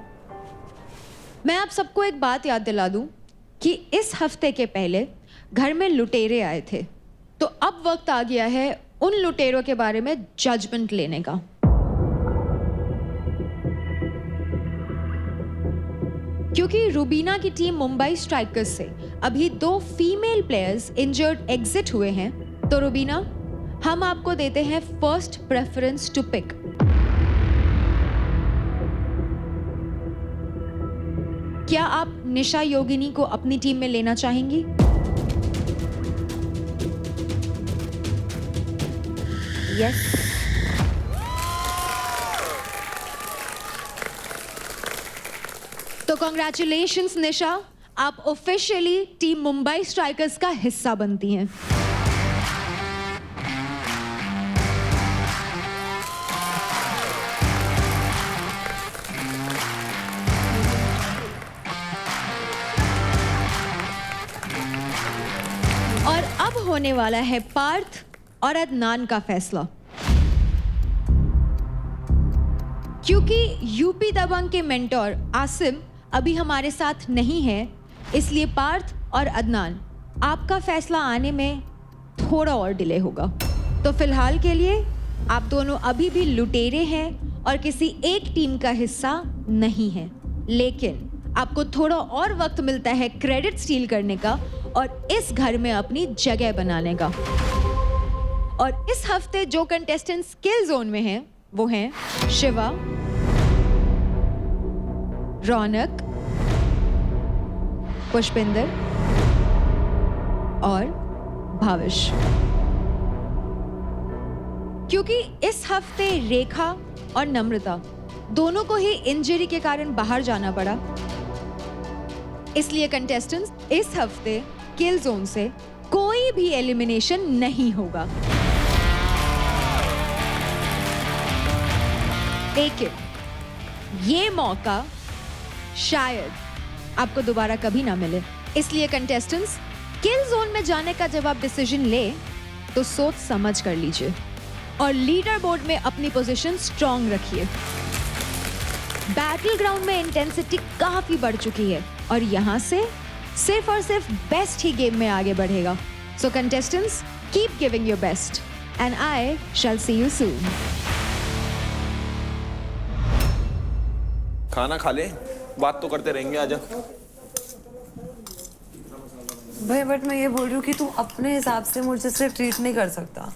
Speaker 5: मैं आप सबको एक बात याद दिला दूं कि इस हफ्ते के पहले घर में लुटेरे आए थे, तो अब वक्त आ गया है उन लुटेरों के बारे में जजमेंट लेने का। क्योंकि रुबीना की टीम मुंबई स्ट्राइकर्स से अभी 2 फीमेल प्लेयर्स इंजर्ड एग्जिट हुए हैं, तो रुबीना, हम आपको देते हैं फर्स्ट प्रेफरेंस टू पिक। क्या आप निशा योगिनी को अपनी टीम में लेना चाहेंगी? यस। तो कॉन्ग्रेचुलेशंस निशा, आप ऑफिशियली टीम मुंबई स्ट्राइकर्स का हिस्सा बनती हैं। और अब होने वाला है पार्थ और अदनान का फैसला। क्योंकि यूपी दबंग के मेंटोर आसिम अभी हमारे साथ नहीं है, इसलिए पार्थ और अदनान, आपका फैसला आने में थोड़ा और डिले होगा। तो फिलहाल के लिए आप दोनों अभी भी लुटेरे हैं और किसी एक टीम का हिस्सा नहीं है, लेकिन आपको थोड़ा और वक्त मिलता है क्रेडिट स्टील करने का और इस घर में अपनी जगह बनाने का। और इस हफ्ते जो कंटेस्टेंट स्किल जोन में हैं वो हैं शिवा, रौनक, पुष्पिंदर और भाविश। क्योंकि इस हफ्ते रेखा और नम्रता दोनों को ही इंजरी के कारण बाहर जाना पड़ा, इसलिए कंटेस्टेंट्स इस हफ्ते किल जोन से कोई भी एलिमिनेशन नहीं होगा। लेकिन ये मौका शायद आपको दोबारा कभी ना मिले, इसलिए कंटेस्टेंट्स किल जोन में जाने का जब आप डिसीजन ले तो सोच समझ कर लीजिए और लीडर बोर्ड में अपनी पोजीशन स्ट्रॉन्ग रखिए। बैटल ग्राउंड में इंटेंसिटी काफी बढ़ चुकी है और यहाँ से सिर्फ और सिर्फ बेस्ट ही गेम में आगे बढ़ेगा। So contestants, keep giving your best and I shall see you soon.
Speaker 12: खाना खा ले, बात तो करते रहेंगे। आजा
Speaker 22: भाई, बट मैं ये बोल रही हूँ कि तू अपने हिसाब से मुझे सिर्फ ट्रीट नहीं कर सकता।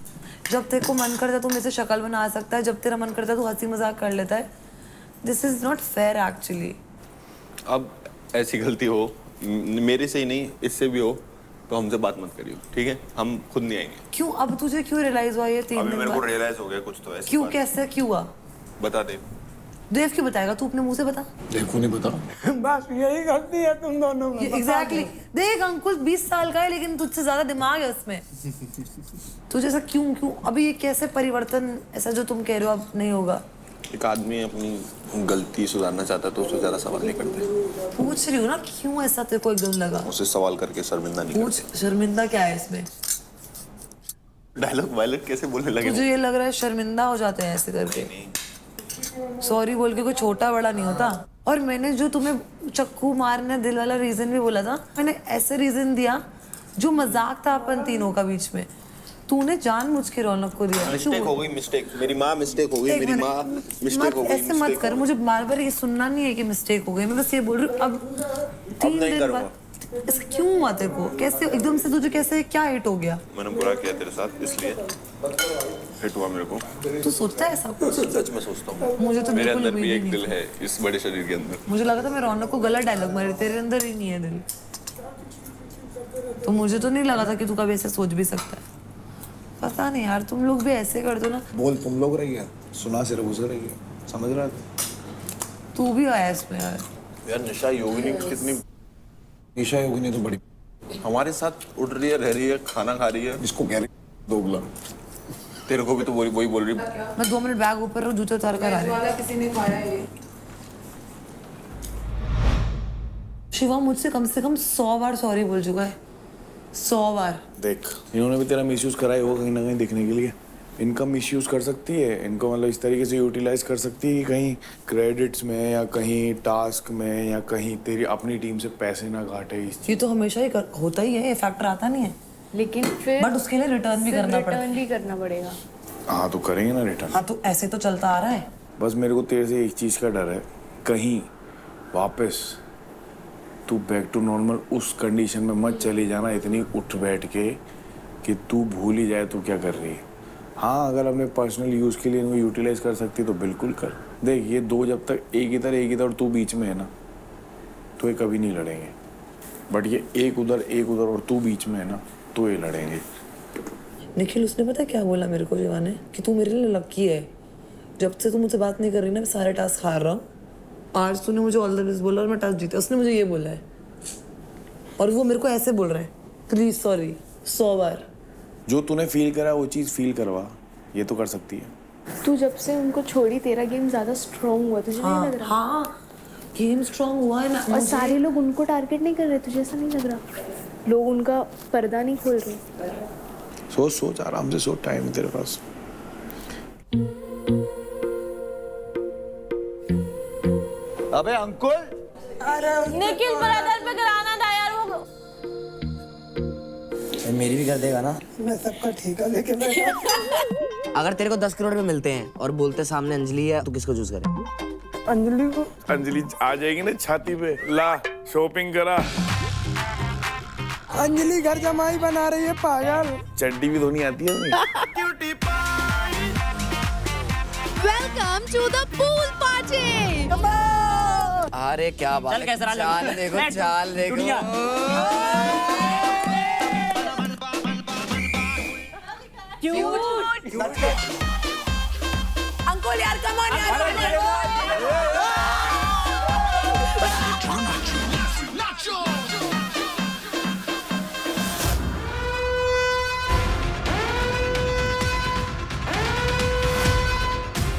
Speaker 22: जब तेरे को मन करता है तू मेरे से शक्ल बना सकता है, जब तेरा मन करता है तू हंसी मजाक कर लेता है। This is not fair actually.
Speaker 12: अब ऐसी गलती हो मेरे से ही नहीं, इससे भी हो तो हमसे बात मत करियो, ठीक है? हम खुद नहीं आएंगे।
Speaker 22: क्यों? अब तुझे क्यों रियलाइज हुआ ये 3 दिन बाद?
Speaker 12: मेरे को रियलाइज हो गया कुछ तो ऐसे।
Speaker 22: क्यों? कैसे? क्यों हुआ?
Speaker 12: बता दे।
Speaker 22: देव क्यों बताएगा? तू अपने मुंह से बता।
Speaker 24: देव को नहीं बता।
Speaker 23: बस यही गलती है तुम दोनों में।
Speaker 22: एग्जैक्टली। देख, अंकुल 20 साल का है लेकिन तुझसे ज्यादा दिमाग है उसमें। तुझे ऐसा क्यों? अभी ये कैसे परिवर्तन, ऐसा जो तुम कह रहे हो अब नहीं होगा?
Speaker 12: एक आदमी अपनी गलती सुधारना चाहता है तो उससे ज्यादा सवाल नहीं करते।
Speaker 22: पूछ रही हूँ ना, क्यों ऐसा तेरे को एकदम लगा?
Speaker 12: उसे सवाल करके शर्मिंदा नहीं
Speaker 22: पूछ, शर्मिंदा क्या है इसमें?
Speaker 12: डायलॉग वायलेट कैसे बोलने लगे?
Speaker 22: तुझे ये लग रहा है शर्मिंदा हो जाते हैं ऐसे करके? सॉरी बोल के कोई छोटा बड़ा नहीं होता। और मैंने जो तुम्हें चक्कू मारने दिल वाला रीजन भी बोला था, मैंने ऐसे रीजन दिया जो मजाक था अपन तीनों का बीच में। तूने जानबूझ के रौनक को दिया।
Speaker 12: मिस्टेक हो गई, मिस्टेक। मेरी माँ मिस्टेक हो गई, मेरी माँ मिस्टेक हो गई।
Speaker 22: ऐसे मत कर, मुझे बार-बार ये सुनना नहीं है कि मिस्टेक हो गई। मैं बस ये बोल रही हूँ अब 3 दिन बाद ऐसा क्यों हुआ तेरे को? कैसे एकदम से तुझे कैसे क्या हिट हो गया?
Speaker 12: मैंने बुरा किया तेरे साथ इसलिए हिट हुआ मेरे को।
Speaker 22: तू सोचता है ऐसा कुछ?
Speaker 12: सच में सोचता हूँ।
Speaker 22: मुझे तो
Speaker 12: मेरे अंदर भी एक दिल है इस बड़े शरीर के अंदर।
Speaker 22: मुझे लगा था मैं रौनक को गलत डायलॉग मारी, तेरे अंदर ही नहीं है दिल। तो मुझे तो नहीं लगा था कि तू कभी ऐसे सोच भी सकता है। पता नहीं यार, तुम लोग भी ऐसे कर दो ना।
Speaker 24: बोल तुम लोग रही है, सुना सिर्फ उसे रही है, समझ रहा है?
Speaker 22: तू भी आया इसमें
Speaker 12: यार। निशा योगिनी कितनी,
Speaker 24: निशा योगिनी तो बड़ी
Speaker 12: हमारे साथ उठ रही है, रह रही है, खाना खा रही है।
Speaker 24: इसको कह रही दोगला।
Speaker 12: तेरे को भी तो वही बोल रही।
Speaker 22: मैं 2 मिनट बैग ऊपर रख, जूते उतार कर आ रही।
Speaker 23: किसी ने खाया ये।
Speaker 22: शिवा मुझसे कम से कम 100 बार सॉरी बोल चुका है, 100 बार।
Speaker 15: देख, इन्होंने भी तेरा मिसयूज करा है, वो कहीं ना कहीं दिखने के लिए। इनका मिसयूज कर सकती है, इनको मतलब इस तरीके से यूटिलाइज कर सकती है कि कहीं क्रेडिट्स में या कहीं टास्क में या कहीं तेरी अपनी टीम से पैसे ना घाटे।
Speaker 22: ये तो हमेशा ही होता ही है, ये फैक्टर आता नहीं है।
Speaker 6: लेकिन फिर
Speaker 22: बट उसके लिए रिटर्न भी करना पड़ेगा।
Speaker 6: रिटर्न भी करना पड़ेगा।
Speaker 15: हाँ तो करेंगे ना रिटर्न।
Speaker 22: हाँ तो ऐसे तो चलता आ रहा है।
Speaker 15: बस मेरे को तेरे से एक चीज का डर है, कहीं वापस तू बैक टू नॉर्मल उस कंडीशन में मत चली जाना इतनी उठ बैठ के कि तू भूल ही जाए तू क्या कर रही है। हाँ, अगर अपने पर्सनल यूज़ के लिए इनको यूटिलाइज कर सकती तो बिल्कुल कर। देख, ये दो जब तक एक इधर और तू बीच में है ना, तो ये कभी नहीं लड़ेंगे। बट ये एक उधर और तू बीच में है ना, तो ये लड़ेंगे।
Speaker 22: निखिल, उसने पता क्या बोला मेरे को जीवा ने, कि तू मेरे लिए लकी है, जब से तू मुझसे बात नहीं कर रही ना, मैं सारे टास्क हार रहा हूँ। आज तूने मुझे ऑल द बेस्ट बोला और मैं टास्क जीता। उसने मुझे ये बोला है, और वो मेरे को ऐसे बोल रहा है, प्लीज सॉरी 100 बार।
Speaker 15: जो तूने फील करा वो चीज़ फील करवा, ये तो कर सकती है।
Speaker 18: तू जब से उनको छोड़ी तेरा गेम ज्यादा स्ट्रांग हुआ, तुझे नहीं लग रहा?
Speaker 22: हाँ, गेम स्ट्रांग हुआ है ना।
Speaker 18: और सारे लोग उनको टारगेट नहीं कर रहे, तुझे ऐसा नहीं लग रहा? लोग उनका पर्दा नहीं खोल रहे।
Speaker 15: सोच आराम से सोच, टाइम है तेरे पास।
Speaker 4: अबे अंकुल,
Speaker 6: निखिल ब्रदर पे कराना था यार वो।
Speaker 13: मेरी भी कर देगा ना?
Speaker 23: मैं सबका ठेका लेके बैठा।
Speaker 13: अगर तेरे को 10 करोड़ में मिलते हैं और बोलते सामने अंजलि है, तो किसको चूज करे?
Speaker 23: अंजलि को।
Speaker 15: अंजलि आ जाएगी ना छाती पे, ला शॉपिंग करा।
Speaker 23: अंजलि घर जमाई बना रही है पागल।
Speaker 15: चड्डी भी धोनी आती है।
Speaker 5: Welcome to the pool party.
Speaker 13: अरे क्या बात है, चाल देखो, चाल देखो।
Speaker 6: अंकुल यार, कम ऑन यार।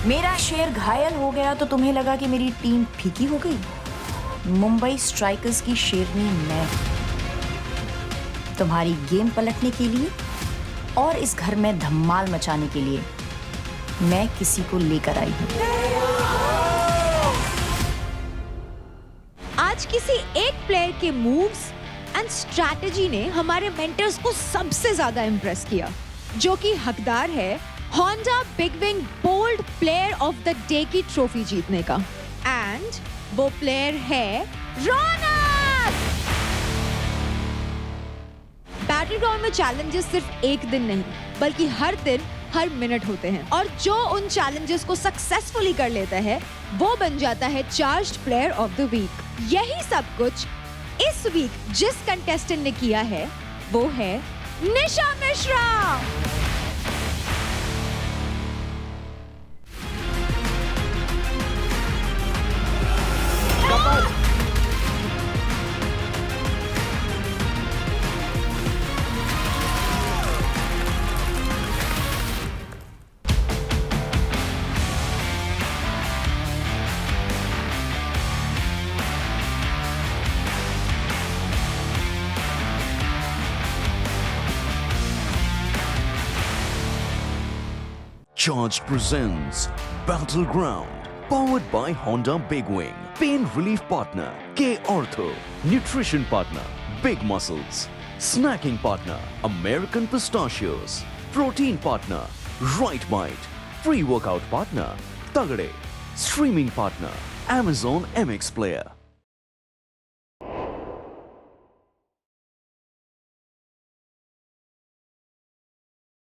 Speaker 11: मेरा शेर घायल हो गया तो तुम्हें लगा कि मेरी टीम फीकी हो गई? मुंबई स्ट्राइकर्स की शेरनी मैं, तुम्हारी गेम पलटने के लिए और इस घर में धमाल मचाने के लिए मैं किसी को लेकर आई हूँ।
Speaker 5: आज किसी एक प्लेयर के मूव्स एंड स्ट्रैटेजी ने हमारे मेंटर्स को सबसे ज्यादा इम्प्रेस किया, जो कि हकदार है Honda big wing bold player of the day की ट्रॉफी जीतने का। एंड वो प्लेयर है रौनक। बैटल ग्राउंड में चैलेंजेस सिर्फ एक दिन नहीं, बल्कि हर दिन हर मिनट होते हैं, और जो उन चैलेंजेस को सक्सेसफुली कर लेता है वो बन जाता है charged player of the week. यही सब कुछ इस वीक जिस कंटेस्टेंट ने किया है वो है निशा Mishra.
Speaker 7: Charged presents Battleground, powered by Honda Big Wing. Pain relief partner K Ortho. Nutrition partner Big Muscles. Snacking partner American Pistachios. Protein partner Right Bite. Pre-workout partner Tagade. Streaming partner Amazon MX Player.